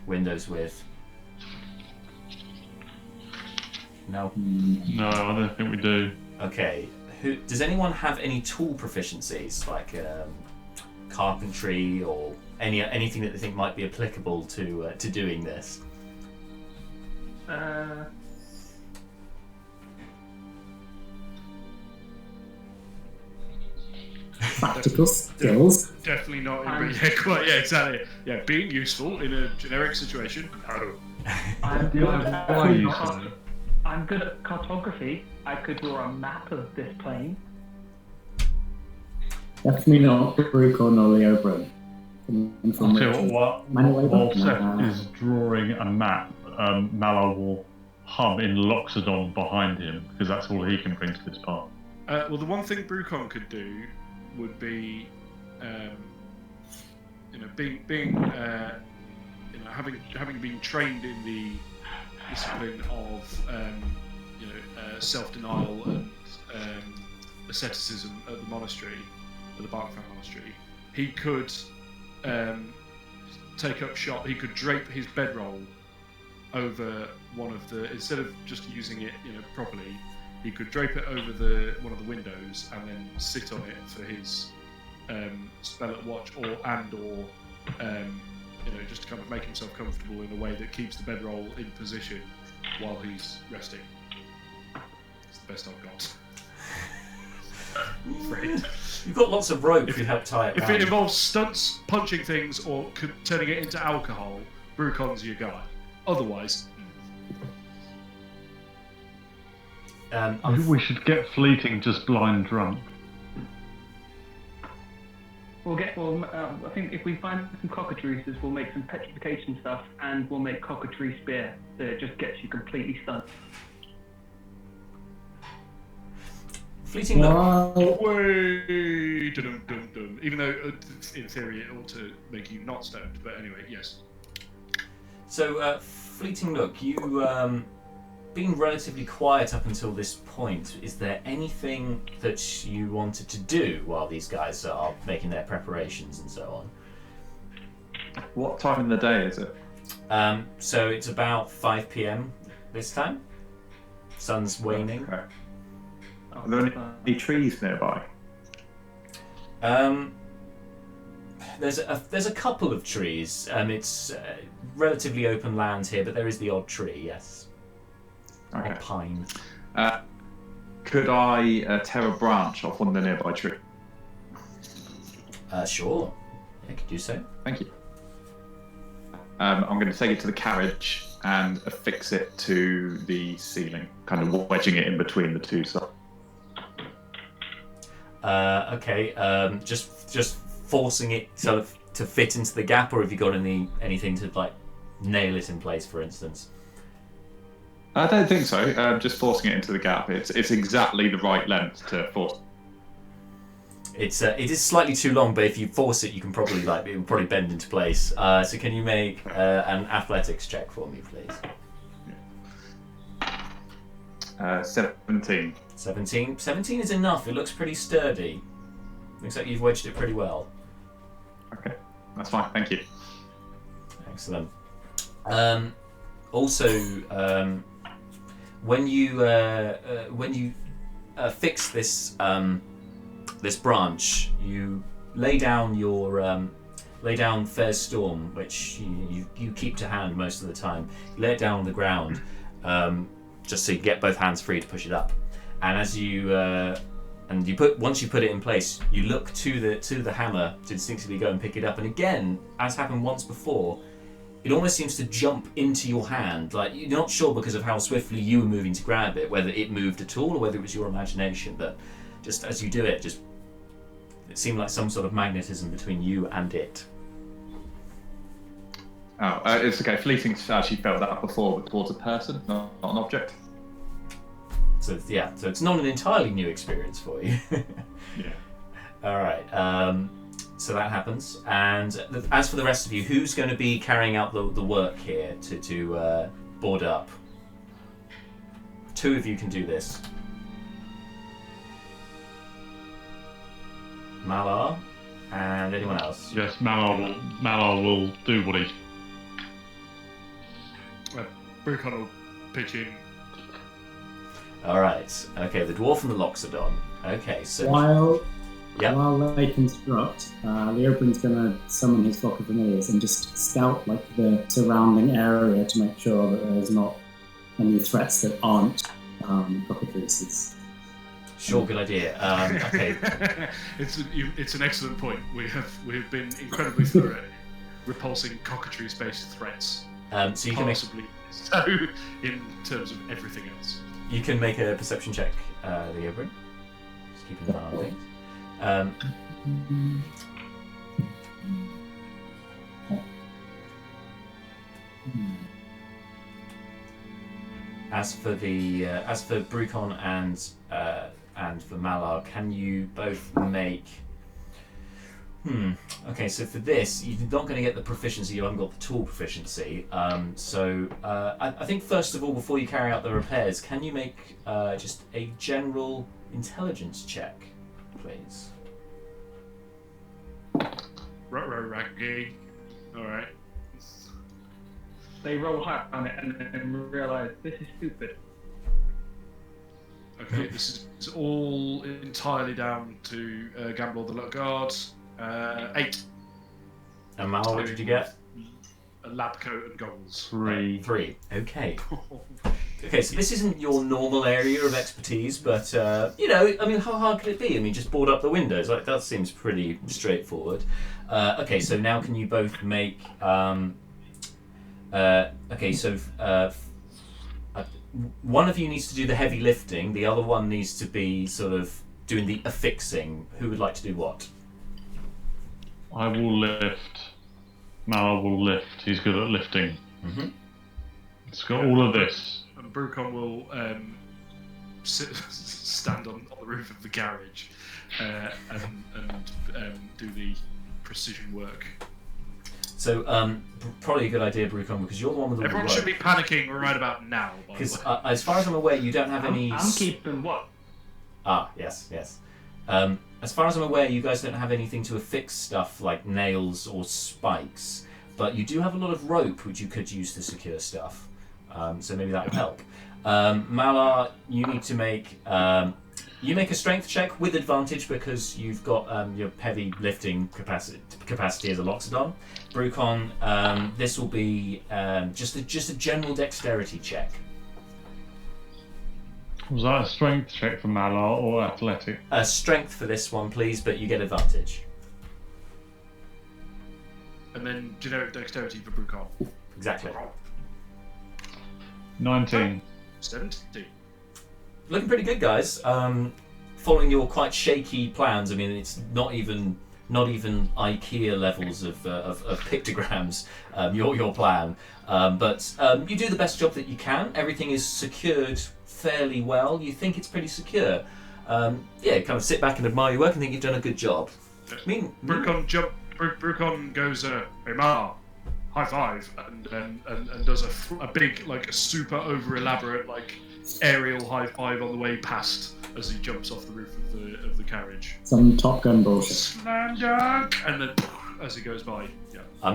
windows with. No? No, I don't think we do. Okay. Does anyone have any tool proficiencies, like carpentry or anything that they think might be applicable to doing this? Practical skills. Definitely not. Exactly. Yeah, being useful in a generic situation. No. I'm good at cartography. I could draw a map of this plane. Definitely not Brucon or Leobrin. I'll tell you what, while Seth is drawing a map, Malar will hum in Loxodon behind him, because that's all he can bring to this part. Well, the one thing Brucon could do would be, having been trained in the discipline of, self-denial and asceticism at the monastery, at the Barkfan monastery, he could take up shop. He could drape his bedroll over one of the, instead of just using it, properly. He could drape it over one of the windows and then sit on it for his spell at watch, or just to kind of make himself comfortable in a way that keeps the bedroll in position while he's resting. It's the best I've got. I'm afraid. You've got lots of rope. If you help tie it. If it involves stunts, punching things, or turning it into alcohol, Brucon's your guy. Otherwise. We should get Fleeting just blind drunk. I think if we find some cockatrices, we'll make some petrification stuff, and we'll make cockatrice spear that just gets you completely stunned. Fleeting look. Way, dum. Even though in theory it ought to make you not stoned, but anyway, yes. So, Fleeting look, you been relatively quiet up until this point. Is there anything that you wanted to do while these guys are making their preparations and so on? What time in the day is it? So it's about 5 p.m. this time. Sun's waning. Okay. Are there any trees nearby? There's a couple of trees. It's relatively open land here, but there is the odd tree, yes. Okay. Or pine. Could I tear a branch off one of the nearby trees? Sure. Yeah, could you so? Thank you. I'm going to take it to the carriage and affix it to the ceiling, kind of wedging it in between the two sides. Okay. Just forcing it sort of to fit into the gap, or have you got anything to like nail it in place, for instance? I don't think so. Just forcing it into the gap. It's exactly the right length to force. It is slightly too long, but if you force it, you can probably it will probably bend into place. So can you make an athletics check for me, please? 17. 17 is enough. It looks pretty sturdy. Looks like you've wedged it pretty well. Okay, that's fine. Thank you. Excellent. Also, when you fix this this branch, you lay down Fair's Storm, which you keep to hand most of the time. You lay it down on the ground, just so you get both hands free to push it up. And as once you put it in place, you look to the hammer to instinctively go and pick it up. And again, as happened once before, it almost seems to jump into your hand. Like, you're not sure because of how swiftly you were moving to grab it, whether it moved at all or whether it was your imagination. But just as you do it, it seemed like some sort of magnetism between you and it. Oh, it's okay. Fleeting's actually felt that before, but towards a person, not an object. So it's not an entirely new experience for you. Yeah. All right. So that happens, and as for the rest of you, who's going to be carrying out the work here to board up? Two of you can do this. Malar and anyone else? Yes, Malar will do what he. Brucon will pitch in. All right. Okay, the dwarf and the Loxodon. Okay, so While they construct, Leobrin's going to summon his flock of familiars and just scout the surrounding area to make sure that there's not any threats that aren't cockatrices. Sure, good idea. Okay. It's an excellent point. We have been incredibly thorough at repulsing cockatrice-based threats. So you can possibly so in terms of everything else. You can make a perception check, Leobrin. Just keep an eye on things. as for Brucon and for Malar, can you both make? Okay, so for this, you're not going to get the proficiency. You haven't got the tool proficiency. I think first of all, before you carry out the repairs, can you make just a general intelligence check, please? Raggy. All right. They roll high on it and then realise this is stupid. Okay, this is all entirely down to Gamble the Luck Guard. 8. And Mal, what did you get? A lab coat and goggles. 3. 3. Okay. Okay, so this isn't your normal area of expertise, but how hard could it be? I mean, just board up the windows. Like that seems pretty straightforward. Okay, so now can you both make? One of you needs to do the heavy lifting. The other one needs to be sort of doing the affixing. Who would like to do what? I will lift. Mal will lift. He's good at lifting. Mm-hmm. It's got all of this. And Brucon will stand on the roof of the garage and do the precision work. So, probably a good idea, Brucon, because you're the one with the Everyone rope. should be panicking right about now. Because as far as I'm aware, you don't have any. I'm keeping what? Ah, yes. As far as I'm aware, you guys don't have anything to affix stuff like nails or spikes, but you do have a lot of rope which you could use to secure stuff. So maybe that would help. Malar, you need to make you make a strength check with advantage because you've got your heavy lifting capacity as a Loxodon. Brucon, this will be just a general dexterity check. Was that a strength check for Malar or athletic? Strength for this one, please, but you get advantage. And then generic dexterity for Brucon. Exactly. 19. 17. Looking pretty good, guys. Following your quite shaky plans. I mean, it's not even IKEA levels of pictograms. Your plan, but you do the best job that you can. Everything is secured fairly well. You think it's pretty secure. Kind of sit back and admire your work and think you've done a good job. I mean, Brucon goes, "Hey Ma, high five," and does a big, like a super over elaborate like aerial high five on the way past as he jumps off the roof of the carriage. Some Top Gun bullshit. Slam dunk, and then as he goes by, yeah. I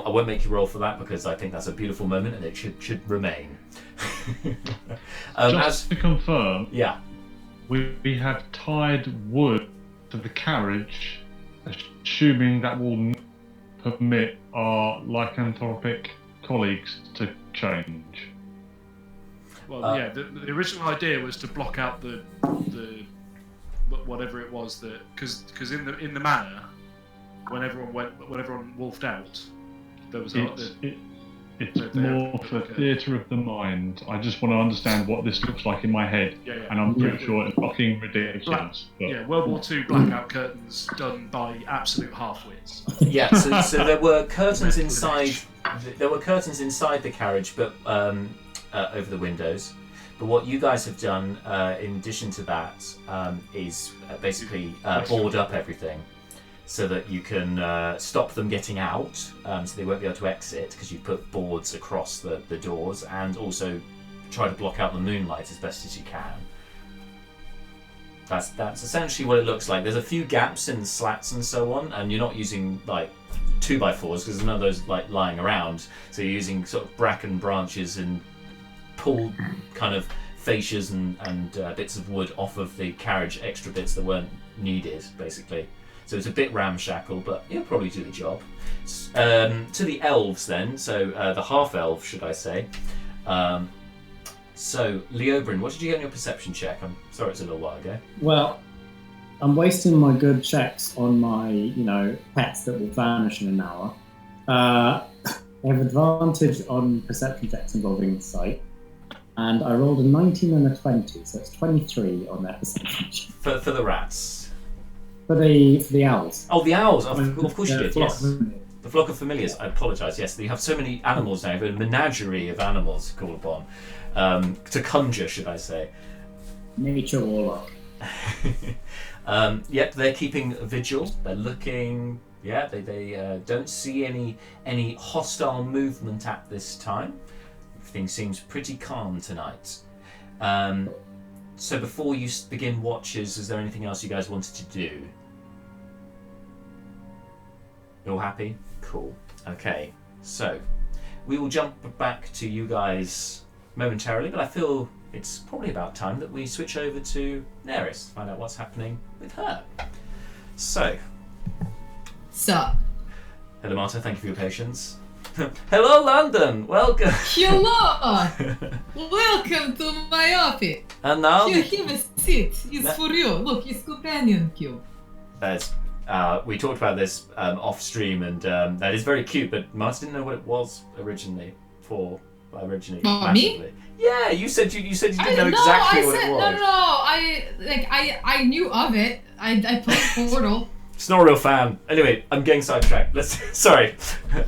won't make you roll for that because I think that's a beautiful moment and it should remain. Just to confirm, yeah, we have tied wood to the carriage, assuming that will permit our lycanthropic colleagues to change. Well, the original idea was to block out the whatever it was that because in the manor when everyone wolfed out, there was it's more for theatre of the mind. I just want to understand what this looks like in my head, and I'm pretty sure it's fucking ridiculous. World War II blackout curtains done by absolute half-wits. Yeah, so there were curtains inside. There were curtains inside the carriage, but over the windows. But what you guys have done, in addition to that, is basically board up everything, so that you can stop them getting out, so they won't be able to exit because you put boards across the doors, and also try to block out the moonlight as best as you can. That's essentially what it looks like. There's a few gaps in the slats and so on, and you're not using like 2x4s because there's none of those like lying around. So you're using sort of bracken branches and pulled kind of fascias and bits of wood off of the carriage, extra bits that weren't needed, basically. So it's a bit ramshackle, but it'll probably do the job. To the elves then, so the half-elf, should I say. So, Leobrin, what did you get on your perception check? I'm sorry it's a little while ago. Well, I'm wasting my good checks on my, pets that will vanish in an hour. I have advantage on perception checks involving sight. And I rolled a 19 and a 20, so it's 23 on that perception check. For the rats? For the owls. Oh, the owls! Of course you did, yes. The flock of familiars, I apologise, yes. You have so many animals now, you have a menagerie of animals to call upon. to conjure, should I say? Nature warlock. Yep, they're keeping vigil. They're looking. Yeah, they don't see any hostile movement at this time. Everything seems pretty calm tonight. So before you begin watches, is there anything else you guys wanted to do? You're all happy? Cool. Okay, so we will jump back to you guys momentarily, but I feel it's probably about time that we switch over to Naeris to find out what's happening with her. So, hello Marta, thank you for your patience. Hello London, welcome. Hello! Welcome to my office. And now Here, have a seat. It's for you. Look, it's companion cube. we talked about this off stream, and that is very cute. But Marta didn't know what it was originally. Me? Yeah, you said you didn't know exactly what it was. I knew of it. I played Portal. It's not a real fan. Anyway, I'm getting sidetracked. Sorry.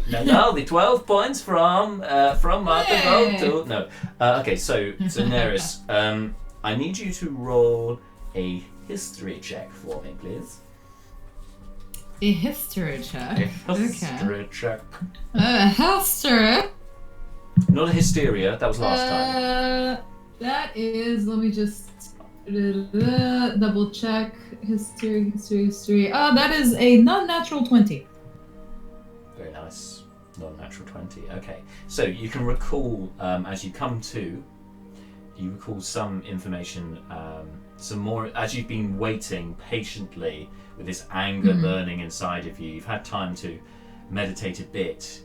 Now the 12 points from Marta go to no. Okay, so Naeris, I need you to roll a history check for me, please. A history check. History check. History. Not a hysteria. That was last time. That is. Let me just double check. History. That is a non-natural 20. Very nice. Non-natural 20. Okay. So you can recall as you come to. You recall some information. Some more as you've been waiting patiently with this anger burning inside of you. You've had time to meditate a bit.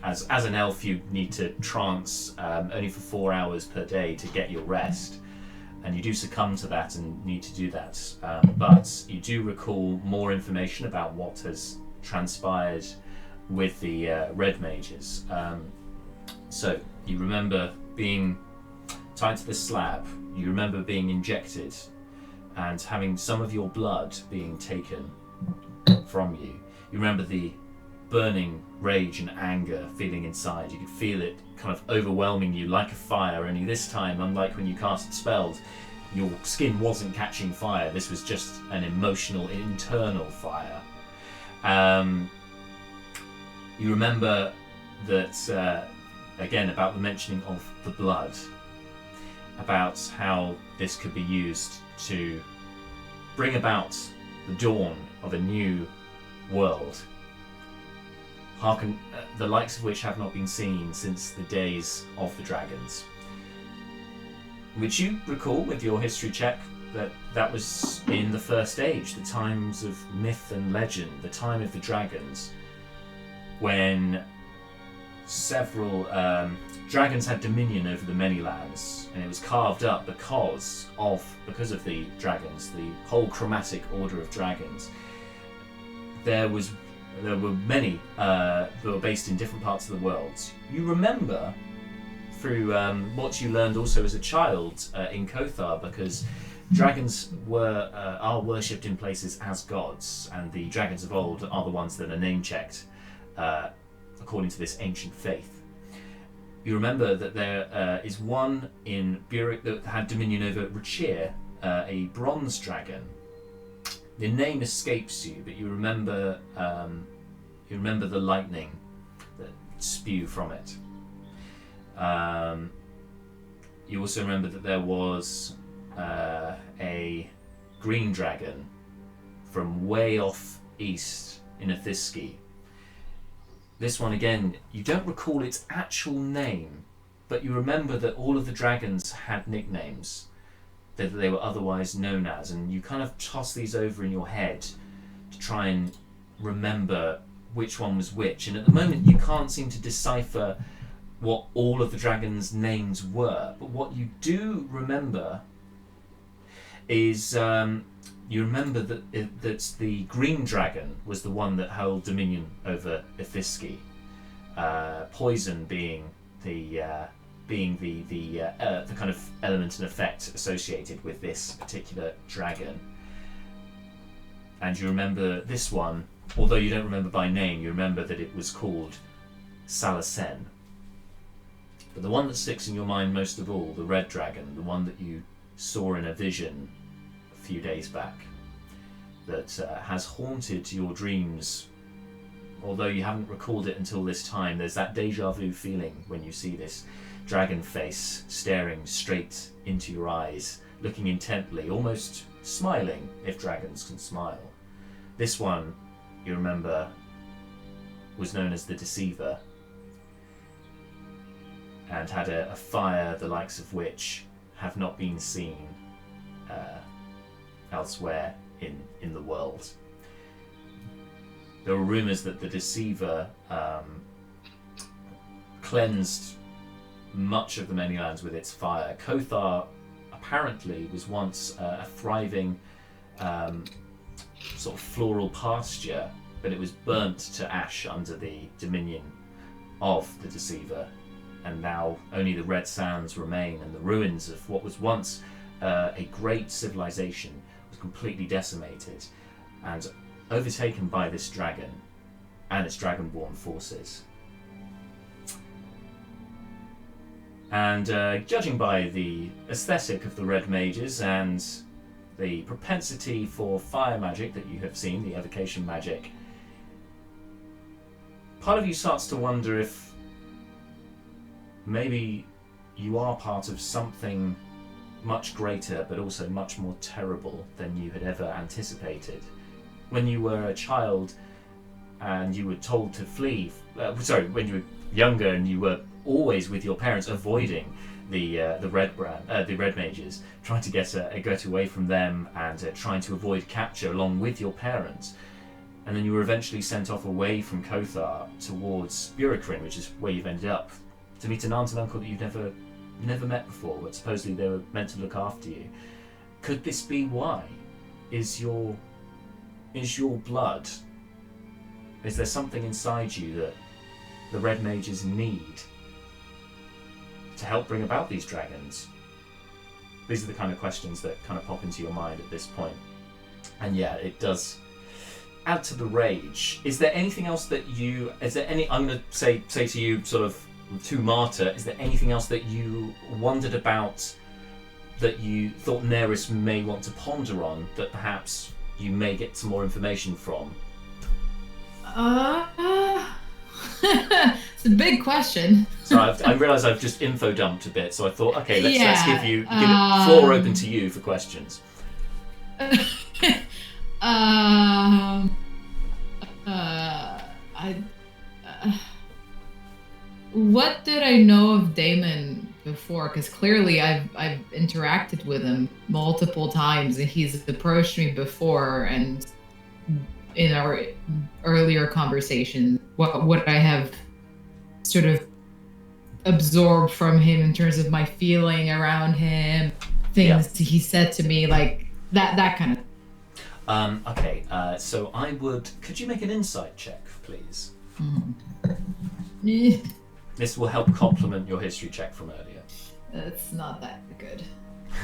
As an elf, you need to trance only for 4 hours per day to get your rest, and you do succumb to that and need to do that. But you do recall more information about what has transpired with the red mages. So you remember being tied to the slab. You remember being injected and having some of your blood being taken from you. You remember the burning rage and anger feeling inside. You could feel it kind of overwhelming you like a fire, only this time, unlike when you cast spells, your skin wasn't catching fire. This was just an emotional, internal fire. You remember that, again, about the mentioning of the blood, about how this could be used to bring about the dawn of a new world, the likes of which have not been seen since the days of the dragons. Which you recall with your history check that was in the First Age, the times of myth and legend, the time of the dragons, when several dragons had dominion over the Manylands, and it was carved up because of the dragons, the whole chromatic order of dragons. There were many that were based in different parts of the world. You remember through what you learned also as a child in Kothar, because dragons are worshipped in places as gods, and the dragons of old are the ones that are name-checked according to this ancient faith. You remember that there is one in Burek that had dominion over Rachir, a bronze dragon. The name escapes you, but you remember the lightning that spew from it. You also remember that there was a green dragon from way off east in Athiski. This one again, you don't recall its actual name, but you remember that all of the dragons had nicknames that they were otherwise known as, and you kind of toss these over in your head to try and remember which one was which. And at the moment you can't seem to decipher what all of the dragons' names were, but what you do remember is you remember that the green dragon was the one that held dominion over Ithiski, poison being the kind of element and effect associated with this particular dragon. And you remember this one, although you don't remember by name, you remember that it was called Salacen. But the one that sticks in your mind most of all, the red dragon, the one that you saw in a vision a few days back, that has haunted your dreams, although you haven't recalled it until this time. There's that deja vu feeling when you see this dragon face staring straight into your eyes, looking intently, almost smiling, if dragons can smile. This one, you remember, was known as the Deceiver, and had a fire the likes of which have not been seen elsewhere in the world. There were rumours that the Deceiver cleansed much of the Manylands with its fire. Kothar apparently was once a thriving sort of floral pasture, but it was burnt to ash under the dominion of the Deceiver, and now only the red sands remain, and the ruins of what was once a great civilization was completely decimated and overtaken by this dragon and its dragonborn forces. And judging by the aesthetic of the red mages and the propensity for fire magic that you have seen, the evocation magic, part of you starts to wonder if maybe you are part of something much greater but also much more terrible than you had ever anticipated. When you were a child and you were told to flee, when you were younger and you were always with your parents, avoiding the red mages, trying to get away from them and trying to avoid capture along with your parents, and then you were eventually sent off away from Kothar towards Burikrin, which is where you've ended up, to meet an aunt and uncle that you've never met before, but supposedly they were meant to look after you. Could this be why? Is your blood? Is there something inside you that the red mages need to help bring about these dragons? These are the kind of questions that kind of pop into your mind at this point. And yeah, it does add to the rage. Is there anything else that I'm going to say to you, sort of to Marta, is there anything else that you wondered about that you thought Naeris may want to ponder on, that perhaps you may get some more information from? It's a big question. So I realise I've just info dumped a bit, so I thought, okay, let's give it floor open to you for questions. What did I know of Damon before? Because clearly I've interacted with him multiple times, and he's approached me before, and in our earlier conversation, what would I have sort of absorbed from him in terms of my feeling around him, things he said to me, like that kind of. Okay, so could you make an insight check, please? This will help complement your history check from earlier. It's not that good.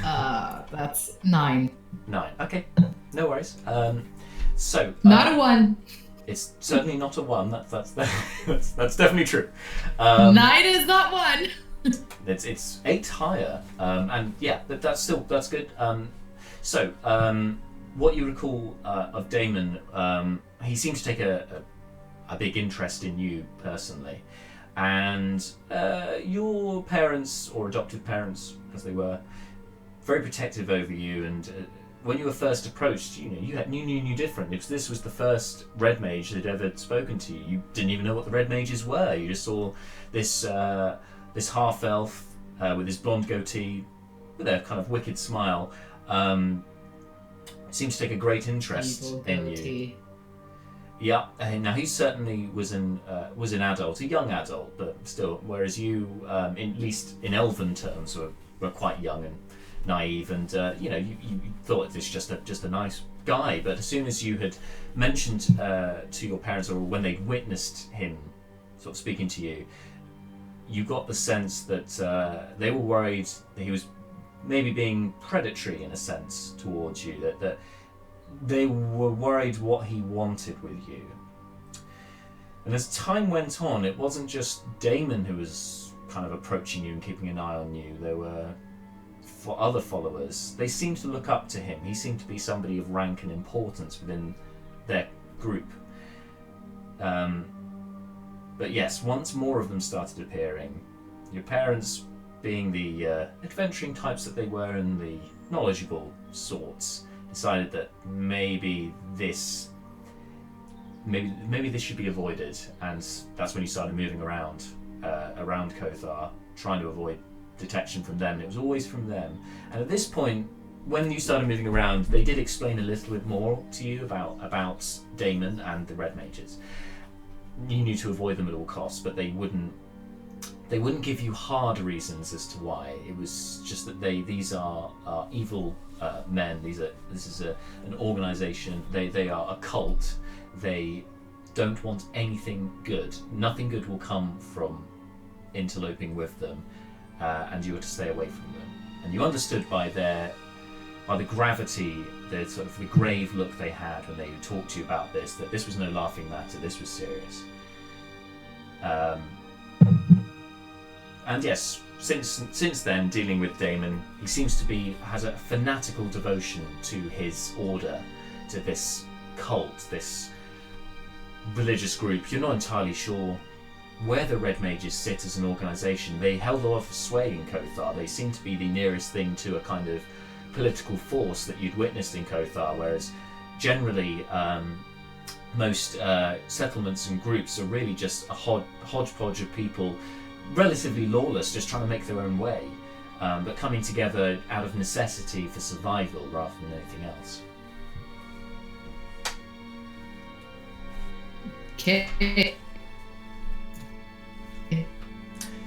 That's 9. 9, okay, no worries. So not a 1. It's certainly not a 1. That's definitely true. 9 is not 1. It's 8 higher, and yeah, that's good. So what you recall of Damon, he seemed to take a big interest in you personally, and your parents, or adoptive parents as they were, very protective over you. And when you were first approached, you knew different. This was the first red mage that had ever spoken to you. You didn't even know what the red mages were. You just saw this half elf with his blonde goatee, with a kind of wicked smile. Seemed to take a great interest in you. Yeah, now he certainly was an adult, a young adult, but still. Whereas you, at least in elven terms, were quite young and naive, and you thought this was just a nice guy. But as soon as you had mentioned to your parents, or when they'd witnessed him sort of speaking to you, you got the sense that they were worried that he was maybe being predatory in a sense towards you, that they were worried what he wanted with you. And as time went on, it wasn't just Damon who was kind of approaching you and keeping an eye on you. There were other followers. They seemed to look up to him. He seemed to be somebody of rank and importance within their group. But yes, once more of them started appearing, your parents, being the adventuring types that they were and the knowledgeable sorts, decided that maybe this should be avoided, and that's when you started moving around Kothar, trying to avoid detection from them. It was always from them. And at this point, when you started moving around, they did explain a little bit more to you about Damon and the Red Mages. You knew to avoid them at all costs, but they wouldn't give you hard reasons as to why. It was just that these are evil men. This is an organization. They are a cult. They don't want anything good. Nothing good will come from interloping with them, and you were to stay away from them. And you understood by the gravity, the sort of the grave look they had when they talked to you about this, that this was no laughing matter. This was serious. And yes, since then, dealing with Damon, he seems to has a fanatical devotion to his order, to this cult, this religious group. You're not entirely sure where the Red Mages sit as an organisation. They held a lot of sway in Kothar. They seem to be the nearest thing to a kind of political force that you'd witnessed in Kothar, whereas generally most settlements and groups are really just a hodgepodge of people, relatively lawless, just trying to make their own way, but coming together out of necessity for survival rather than anything else. Okay.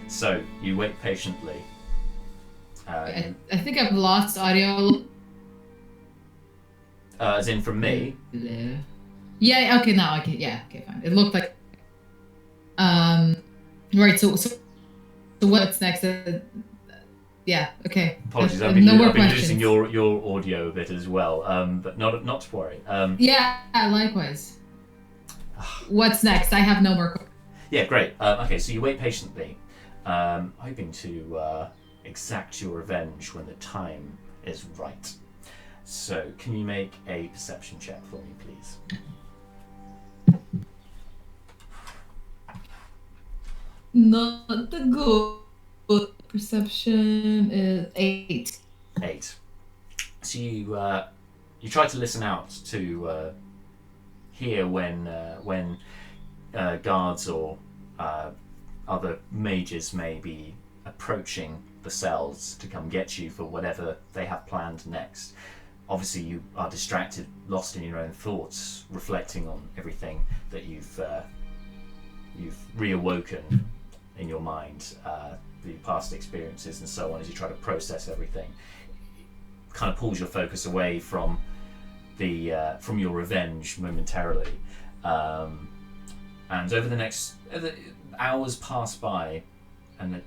So you wait patiently. I think I've lost audio. As in from me? Hello? Yeah, okay, now okay, yeah, okay, fine. It looked like right, so what's next? Yeah, okay. Apologies, I've no been losing your audio a bit as well, but not to worry. Yeah, likewise. What's next? I have no more. Yeah, great. Okay, so you wait patiently, hoping to exact your revenge when the time is right. So, can you make a perception check for me, please? Not the good. Perception is 8. 8. So you try to listen out to hear when guards or other mages may be approaching the cells to come get you for whatever they have planned next. Obviously, you are distracted, lost in your own thoughts, reflecting on everything that you've reawoken in your mind, the past experiences and so on, as you try to process everything. It kind of pulls your focus away from from your revenge momentarily, and over the next hours pass by, and there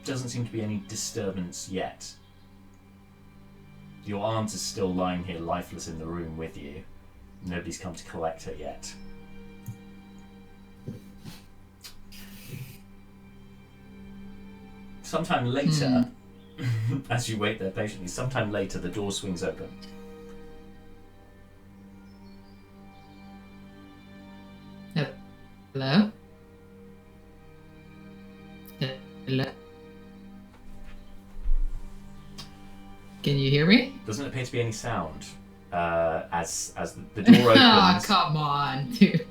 doesn't seem to be any disturbance yet. Your aunt is still lying here lifeless in the room with you. Nobody's come to collect her yet. Sometime later, as you wait there patiently, sometime later the door swings open. Hello? Hello? Can you hear me? Doesn't appear to be any sound as the door opens. Oh, come on, dude.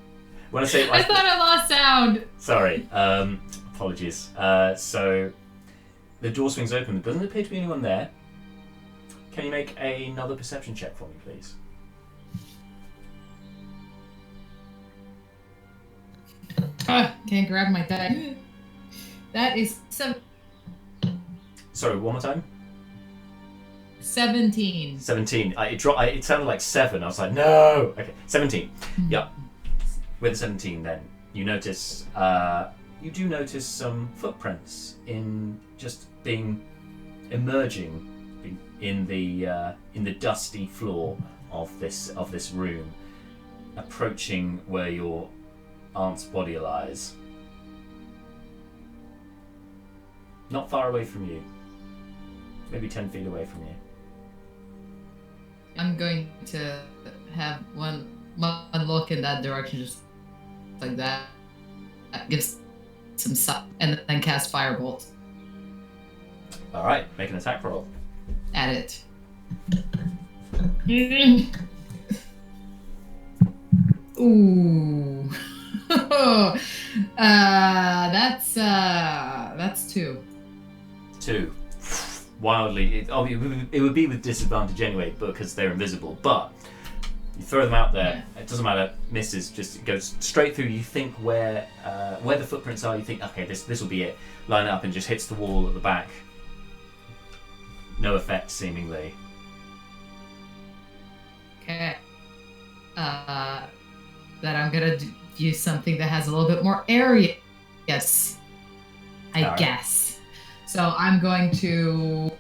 When I say I thought I lost sound. Sorry, apologies. So the door swings open. There doesn't appear to be anyone there. Can you make another perception check for me, please? Can't grab my die. That is 7. Sorry, one more time. 17. 17. It sounded like 7. I was like, no. Okay, 17. Yep. With 17, then you notice. You do notice some footprints emerging in the dusty floor of this room, approaching where your aunt's body lies. Not far away from you. Maybe 10 feet away from you. I'm going to have one look in that direction, just like that. That gives some sun, and then cast Firebolt All right, make an attack roll. at it. Ooh. That's 2. 2. Wildly, it would be with disadvantage anyway because they're invisible. But you throw them out there. It doesn't matter. Misses. Just it goes straight through. You think where the footprints are. You think, okay, this will be it. Line up and just hits the wall at the back. No effect, seemingly. Okay. That I'm gonna use something that has a little bit more area. Yes. I guess. So I'm going to.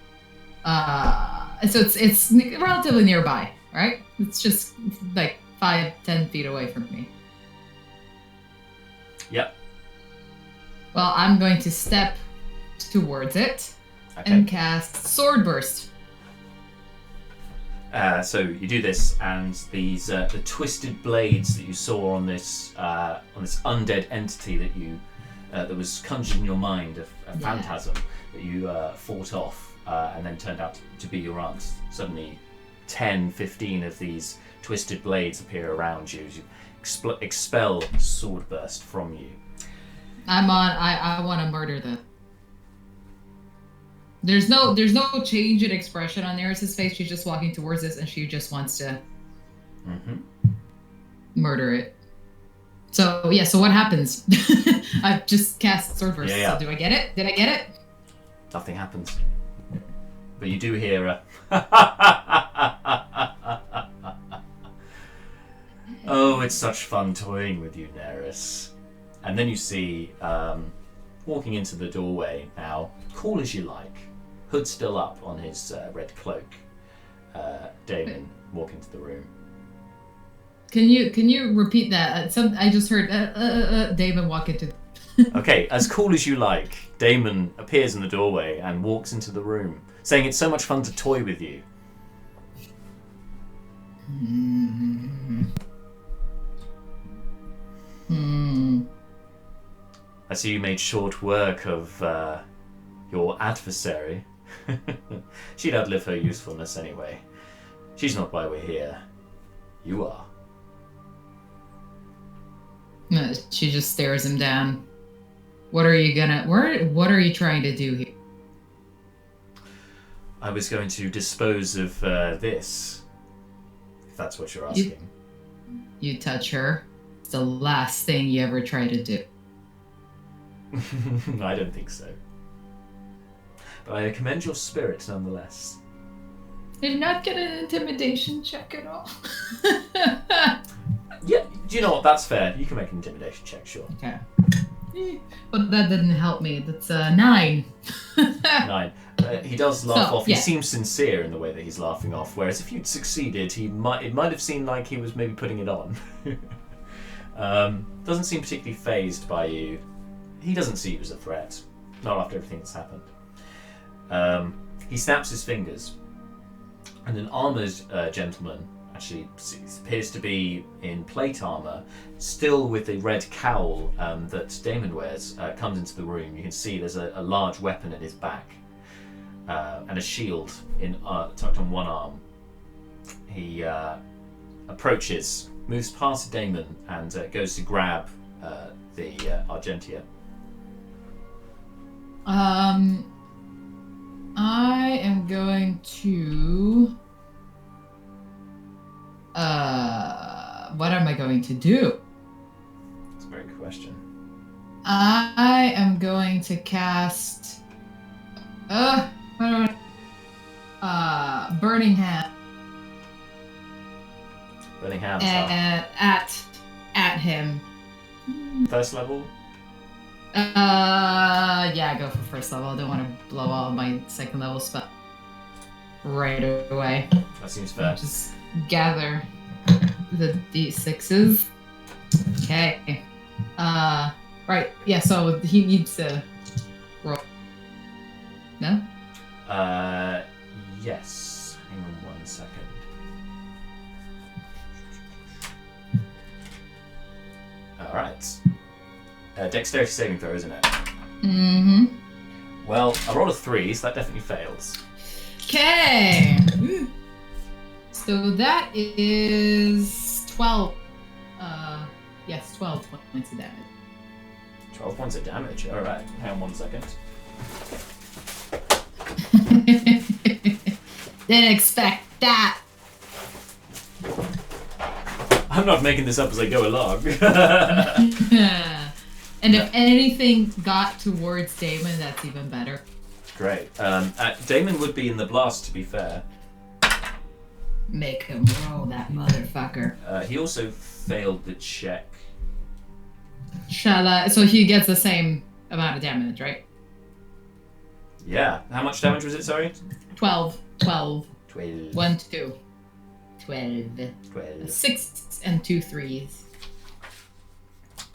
So it's relatively nearby, right? It's just like 5-10 feet away from me. Yep. Well, I'm going to step towards it and cast Sword Burst. So you do this, and these the twisted blades that you saw on this undead entity that you that was conjured in your mind, a phantasm that you fought off, and then turned out to be your aunt. Suddenly, 10, 15 of these twisted blades appear around you as you expel Sword Burst from you. I want to murder them. There's no change in expression on Naeris' face. She's just walking towards us, and she just wants to murder it. So yeah. So what happens? I've just cast Sword Burst. Yeah. So do I get it? Did I get it? Nothing happens. But you do hear a oh, it's such fun toying with you, Naeris. And then you see, walking into the doorway now, cool as you like, hood still up on his red cloak, Damon walk into the room. Can you repeat that? I just heard Damon walk into. Okay, as cool as you like, Damon appears in the doorway and walks into the room, saying it's so much fun to toy with you. I see you made short work of your adversary. She'd outlive her usefulness anyway. She's not why we're here. You are. She just stares him down. What are you trying to do here? I was going to dispose of this, if that's what you're asking. You touch her. It's the last thing you ever try to do. I don't think so. But I commend your spirit nonetheless. Did you not get an intimidation check at all? Yeah, do you know what? That's fair. You can make an intimidation check, sure. Okay. But that didn't help me. That's 9. 9. He does laugh off. Yeah. He seems sincere in the way that he's laughing off. Whereas if you'd succeeded, it might have seemed like he was maybe putting it on. Doesn't seem particularly fazed by you. He doesn't see you as a threat. Not after everything that's happened. He snaps his fingers, and an armoured gentleman, actually appears to be in plate armour, still with the red cowl that Damon wears, comes into the room. You can see there's a large weapon at his back, and a shield tucked on one arm. He approaches, moves past Damon, and goes to grab the Argentia. I am going to. What am I going to do? That's a very good question. I am going to cast. Burning Hand. Burning hands. At him. First level. Yeah, go for first level. I don't want to blow all my second level spell right away. That seems fair. Just gather the d6s. Okay. Right. Yeah. So he needs to roll. No? Yes. Hang on 1 second. Alright. Dexterity saving throw, isn't it? Mm-hmm. Well, I rolled a 3, so that definitely fails. Okay. So that is 12. Yes, 12 points of damage. 12 points of damage. Alright, hang on 1 second. Didn't expect that. I'm not making this up as I go along. And if anything got towards Damon, that's even better. Great. Damon would be in the blast, to be fair. Make him roll, that motherfucker. He also failed the check. Shall I? So he gets the same amount of damage, right? Yeah. How much damage was it, sorry? 12. 12. 1, 2. 12. 12. 6 and 2 3s.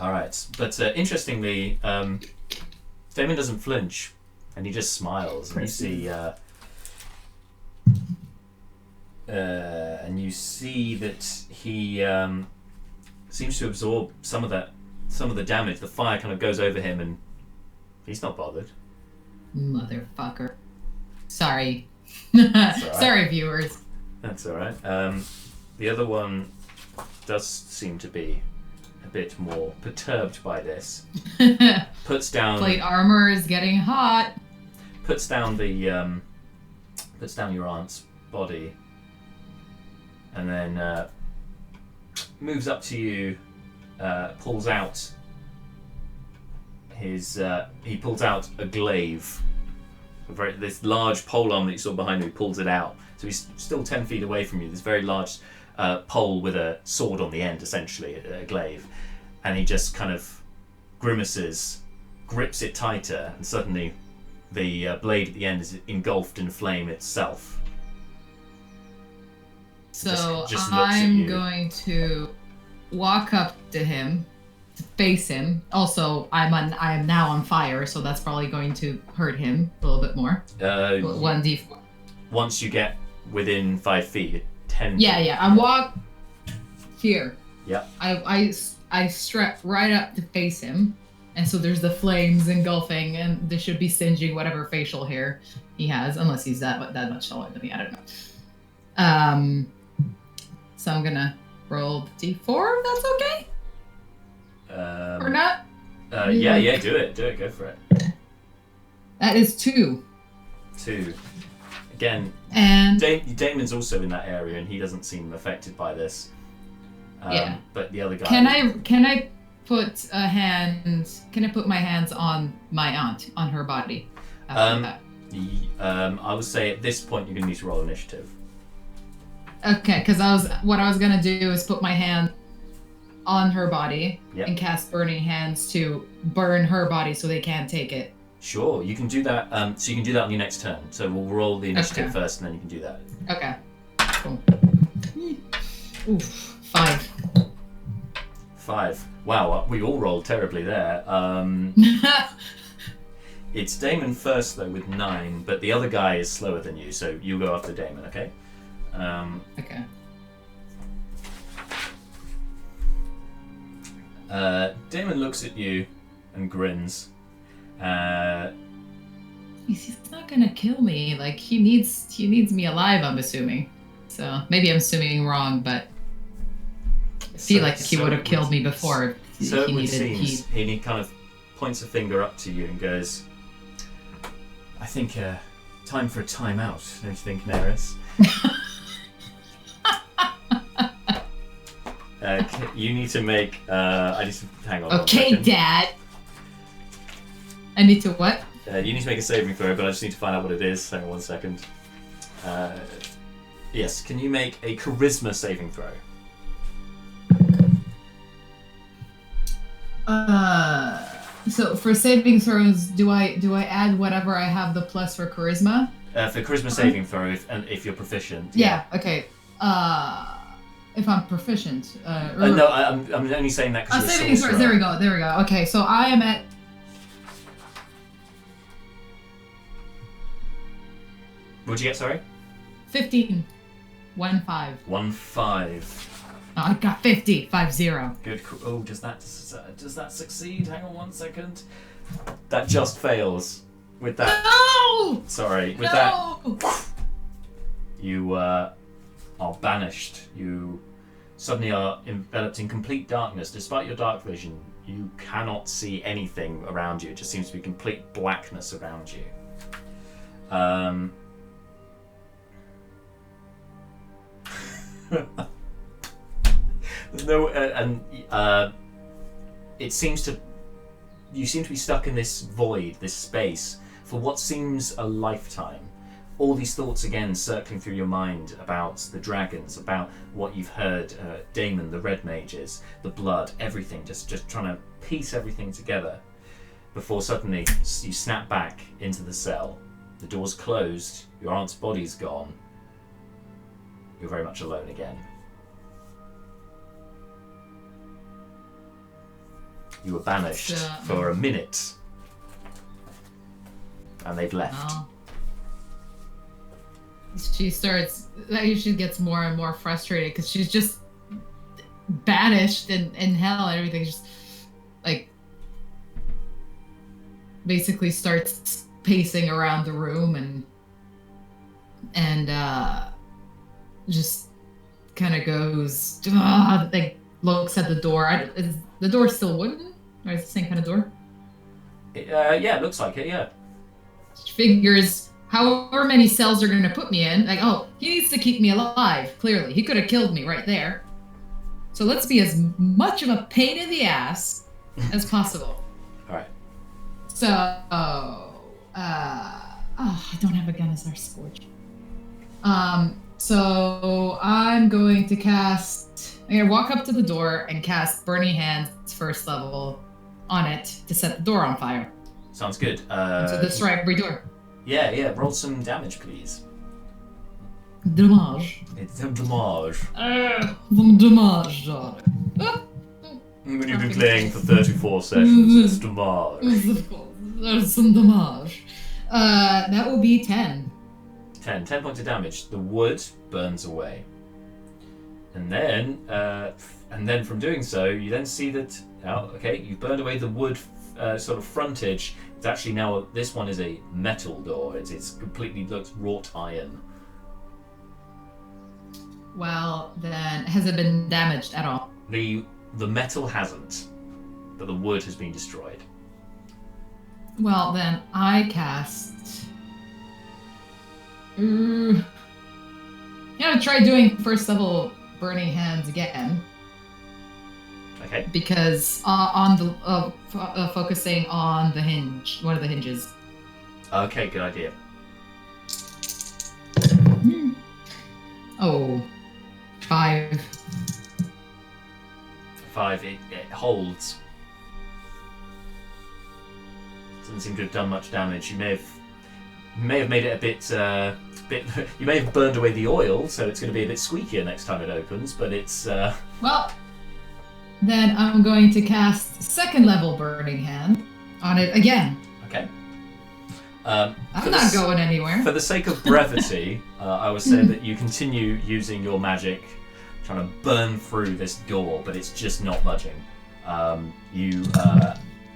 Alright. But interestingly, Damon doesn't flinch. And he just smiles. And you see... and you see that he seems to absorb some of the damage. The fire kind of goes over him, and he's not bothered. Motherfucker. Sorry. That's all right. Sorry, viewers. That's all right. The other one does seem to be a bit more perturbed by this. Puts down Plate armor is getting hot. puts down your aunt's body, and then moves up to you, pulls out he pulls out a glaive, this large polearm that you saw behind him. He pulls it out, so he's still 10 feet away from you. This very large pole with a sword on the end, essentially a glaive, and he just kind of grimaces, grips it tighter, and suddenly the blade at the end is engulfed in flame itself. So just looks at I'm you. going to walk up to him, to face him. Also, I am now on fire, so that's probably going to hurt him a little bit more. 1d4. Once you get within 5 feet, you're 10 Yeah, feet. yeah. I walk here. Yep. I strap right up to face him, and so there's the flames engulfing, and this should be singeing whatever facial hair he has, unless he's that much taller than me. I don't know. So I'm gonna roll the d4. If that's okay. Or not? Yeah, do it, go for it. That is 2. 2. Again, And Damon's also in that area, and he doesn't seem affected by this. Yeah. But the other guy. can I put a hand? Can I put my hands on my aunt, on her body? After that? I would say at this point you're gonna need to roll initiative. Okay, because what I was gonna do is put my hand on her body and cast Burning Hands to burn her body so they can't take it. Sure, you can do that. So you can do that on your next turn. So we'll roll the initiative Okay. first, and then you can do that. Okay. Cool. Oof. 5. 5. Wow, we all rolled terribly there. It's Damon first though with 9, but the other guy is slower than you, so you go after Damon, okay? Okay. Damon looks at you and grins. He's not gonna kill me. Like he needs me alive. I'm assuming. So maybe I'm assuming wrong, but I feel like he would have killed me before. So he it needed seems. heat. And he kind of points a finger up to you and goes, "I think time for a timeout. Don't you think, Naeris?" You need to make. I just hang on. Okay, 1 second. Dad. I need to what? You need to make a saving throw, but I just need to find out what it is. Hang on 1 second. Yes, can you make a charisma saving throw? So for saving throws, do I add whatever I have the plus for charisma? For charisma saving throw, if you're proficient. Yeah. Okay. If I'm proficient. No, I'm only saying that because you're a saving sorcerer. throws. There we go. Okay, so I am at What'd you get? Sorry. 15. 1-5. 1-5. Oh, I got 50. 5-0. Good. Oh, does that succeed? Hang on 1 second. That just fails. With that. No! Sorry. With No! that, you are banished. You suddenly are enveloped in complete darkness. Despite your dark vision, you cannot see anything around you. It just seems to be complete blackness around you. There's no, it seems to. You seem to be stuck in this void, this space, for what seems a lifetime. All these thoughts again circling through your mind about the dragons, about what you've heard, Damon, the red mages, the blood, everything, just trying to piece everything together before suddenly you snap back into the cell. The door's closed, your aunt's body's gone. You're very much alone again. You were banished for a minute, and they've left. Oh. She gets more and more frustrated because she's just banished in hell and everything. Just like basically starts pacing around the room and just kind of goes like looks at the door. Is the door still wooden, or is it the same kind of door? Yeah, it looks like it. Yeah. She figures however many cells are going to put me in, like, oh, he needs to keep me alive. Clearly, he could have killed me right there. So let's be as much of a pain in the ass as possible. All right. So, I don't have a gun as our scourge. So I'm going to walk up to the door and cast Burning Hands first level on it to set the door on fire. Sounds good. So destroy every door. Yeah. Roll some damage, please. Dommage. It's a damage. Dommage. When you've been playing for 34 sessions, it's damage. There's some damage. That will be 10. 10 points of damage. The wood burns away. And then from doing so, you then see that, you've burned away the wood sort of frontage. It's actually now, this one is a metal door. It's completely looks wrought iron. Well, then, has it been damaged at all? The metal hasn't, but the wood has been destroyed. Well, then I cast. Try doing first level Burning Hands again. Okay. Because on the focusing on the hinge, one of the hinges. Okay, good idea. Oh, 5. 5. It holds. Doesn't seem to have done much damage. You may have made it a bit. You may have burned away the oil, so it's going to be a bit squeakier next time it opens. But it's. Well, then I'm going to cast second level Burning Hand on it again. Okay. I'm not going anywhere. For the sake of brevity, I would say that you continue using your magic, trying to burn through this door, but it's just not budging.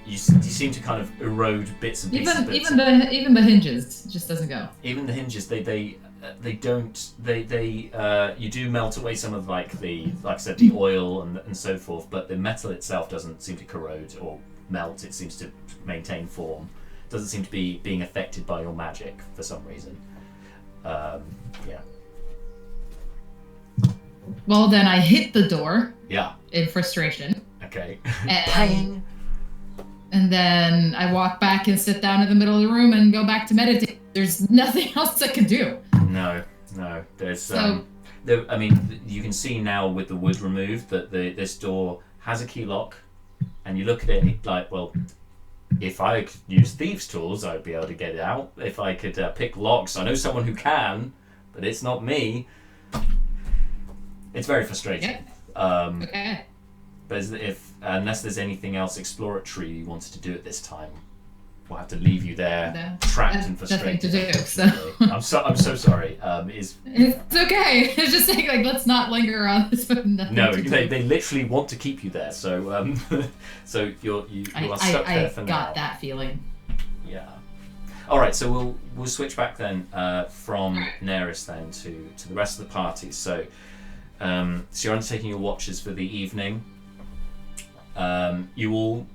You seem to kind of erode bits and pieces. Even the hinges just doesn't go. Even the hinges, they don't. You do melt away some of like I said, the oil and so forth, but the metal itself doesn't seem to corrode or melt. It seems to maintain form. Doesn't seem to be being affected by your magic for some reason. Yeah. Well, then I hit the door. Yeah. In frustration. Okay. Bang. And then I walk back and sit down in the middle of the room and go back to meditate. There's nothing else I can do. No. There's you can see now with the wood removed that this door has a key lock, and you look at it and it's like, well, if I could use thieves' tools, I'd be able to get it out. If I could pick locks, I know someone who can, but it's not me. It's very frustrating. Yeah. Okay. But unless there's anything else exploratory you wanted to do at this time. we'll have to leave you there, trapped and frustrated. Nothing to do. So I'm so sorry. It's okay. It's just saying, like, let's not linger around this. No, they literally want to keep you there. So so you are stuck there for now. I got that feeling. Yeah. All right. So we'll switch back then from Naeris then to the rest of the party. So you're undertaking your watches for the evening. The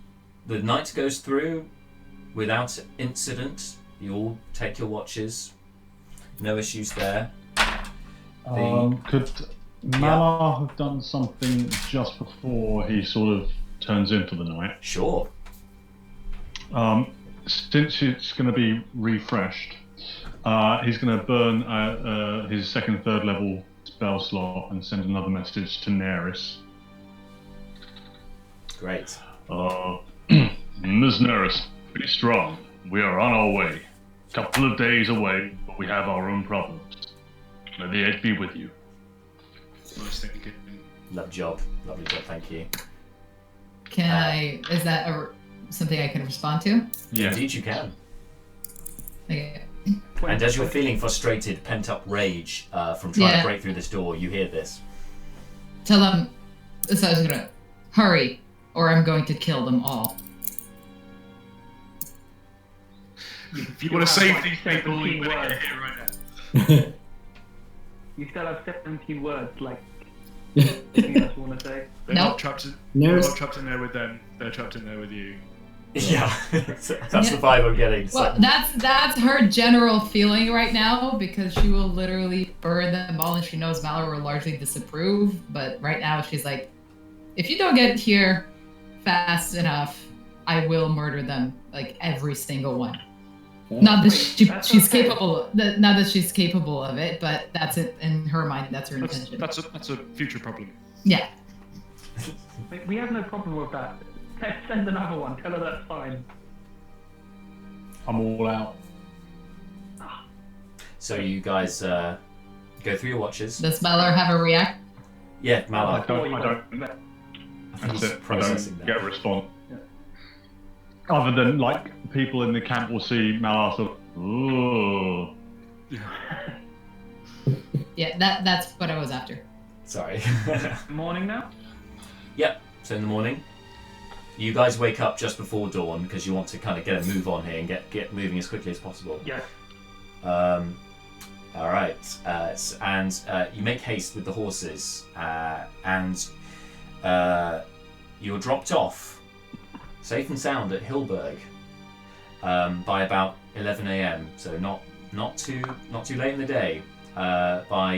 night goes through without incident. You all take your watches. No issues there. Could Malar have done something just before he sort of turns in for the night? Sure. Since it's going to be refreshed, he's going to burn his second and third level spell slot and send another message to Naeris. Great. Ms. Naeris, be strong. We are on our way. Couple of days away, but we have our own problems. May the edge be with you. Nice thinking. Lovely job, thank you. Is that something I can respond to? Yeah. Indeed you can. Okay. And as you're feeling frustrated, pent-up rage from trying to break through this door, you hear this. Tell them, so I was gonna, hurry, or I'm going to kill them all. If you want to save these people, you better get here right now. You still have 17 words, like, anything else you want to say? They're not trapped in there with them, they're trapped in there with you. Yeah, that's the vibe I'm getting. So. Well, that's her general feeling right now, because she will literally burn them all, and she knows Valor will largely disapprove, but right now she's like, if you don't get here fast enough, I will murder them, like every single one. Okay. Not that she's capable. Not that she's capable of it, but that's it in her mind. That's her intention. That's a future problem. Yeah. We have no problem with that. Let's send another one. Tell her that's fine. I'm all out. So you guys go through your watches. Does Malar have a react? Yeah, Malar. I don't. That's it. I don't get a response. Other than, like, people in the camp will see Malar sort of, ooh. Yeah, that's what I was after. Sorry. Morning now? Yep, so in the morning. You guys wake up just before dawn because you want to kind of get a move on here and get moving as quickly as possible. Yes. All right, and you make haste with the horses, and you're dropped off safe and sound at Hilberg by about 11 a.m. So not too late in the day. By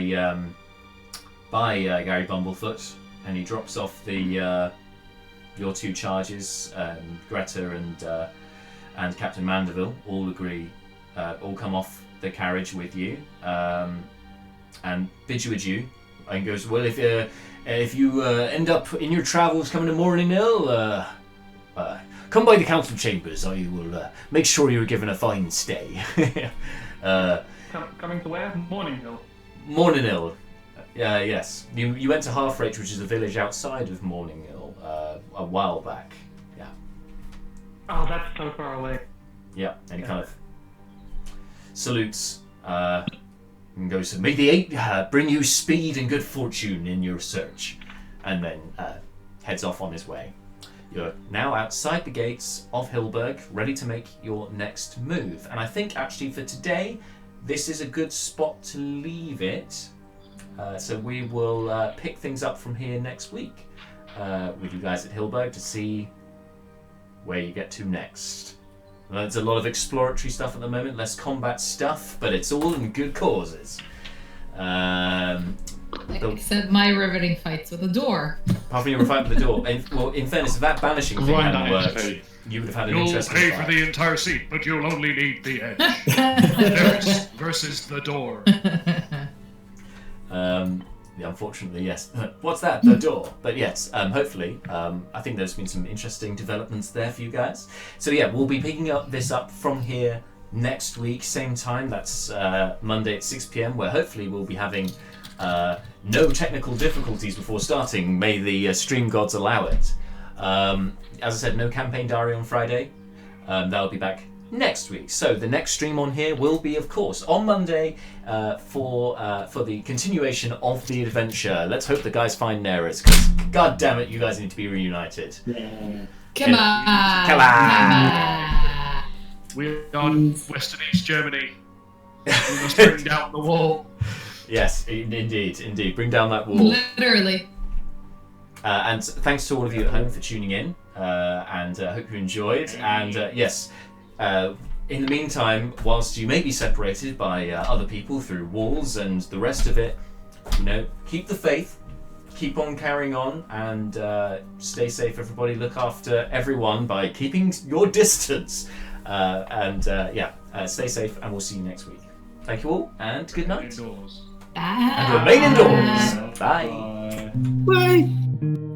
Gary Bumblefoot, and he drops off your two charges, Greta and Captain Mandeville all come off the carriage with you, and bids you adieu, and goes, well, if you end up in your travels coming to Morning Hill, come by the council chambers. I will make sure you're given a fine stay. Coming to where? Morning Hill. Morning Hill. Yes. You went to Halfrage, which is a village outside of Morning Hill, a while back. Yeah. Oh, that's so far away. Yeah, and he kind of salutes and goes, may the eight bring you speed and good fortune in your search, and then heads off on his way. You're now outside the gates of Hilberg, ready to make your next move. And I think actually for today, this is a good spot to leave it. So we will pick things up from here next week with you guys at Hilberg to see where you get to next. There's a lot of exploratory stuff at the moment, less combat stuff, but it's all in good causes. Except my riveting fights with a door. Apart from your fight with the door. Well, in fairness, if that banishing thing hadn't worked, you would have had an interesting fight. You'll pay for the entire seat, but you'll only need the edge. Naeris versus the door. Unfortunately, yes. What's that? The door. But yes, hopefully, I think there's been some interesting developments there for you guys. So yeah, we'll be picking this up from here next week, same time. That's Monday at 6 p.m, where hopefully we'll be having no technical difficulties before starting. May the stream gods allow it. As I said, no campaign diary on Friday. That'll be back next week. So the next stream on here will be, of course, on Monday for the continuation of the adventure. Let's hope the guys find Naeris, because god damn it, you guys need to be reunited. Yeah. Come on. Come on. We are Western East Germany. We must bring down the wall. Yes, indeed. Bring down that wall. Literally. And thanks to all of you at home for tuning in, and hope you enjoyed. And yes, in the meantime, whilst you may be separated by other people through walls and the rest of it, keep the faith, keep on carrying on, and stay safe, everybody. Look after everyone by keeping your distance. Stay safe, and we'll see you next week. Thank you all, and good night. Indoors. Bye. And remain indoors. Bye. Bye.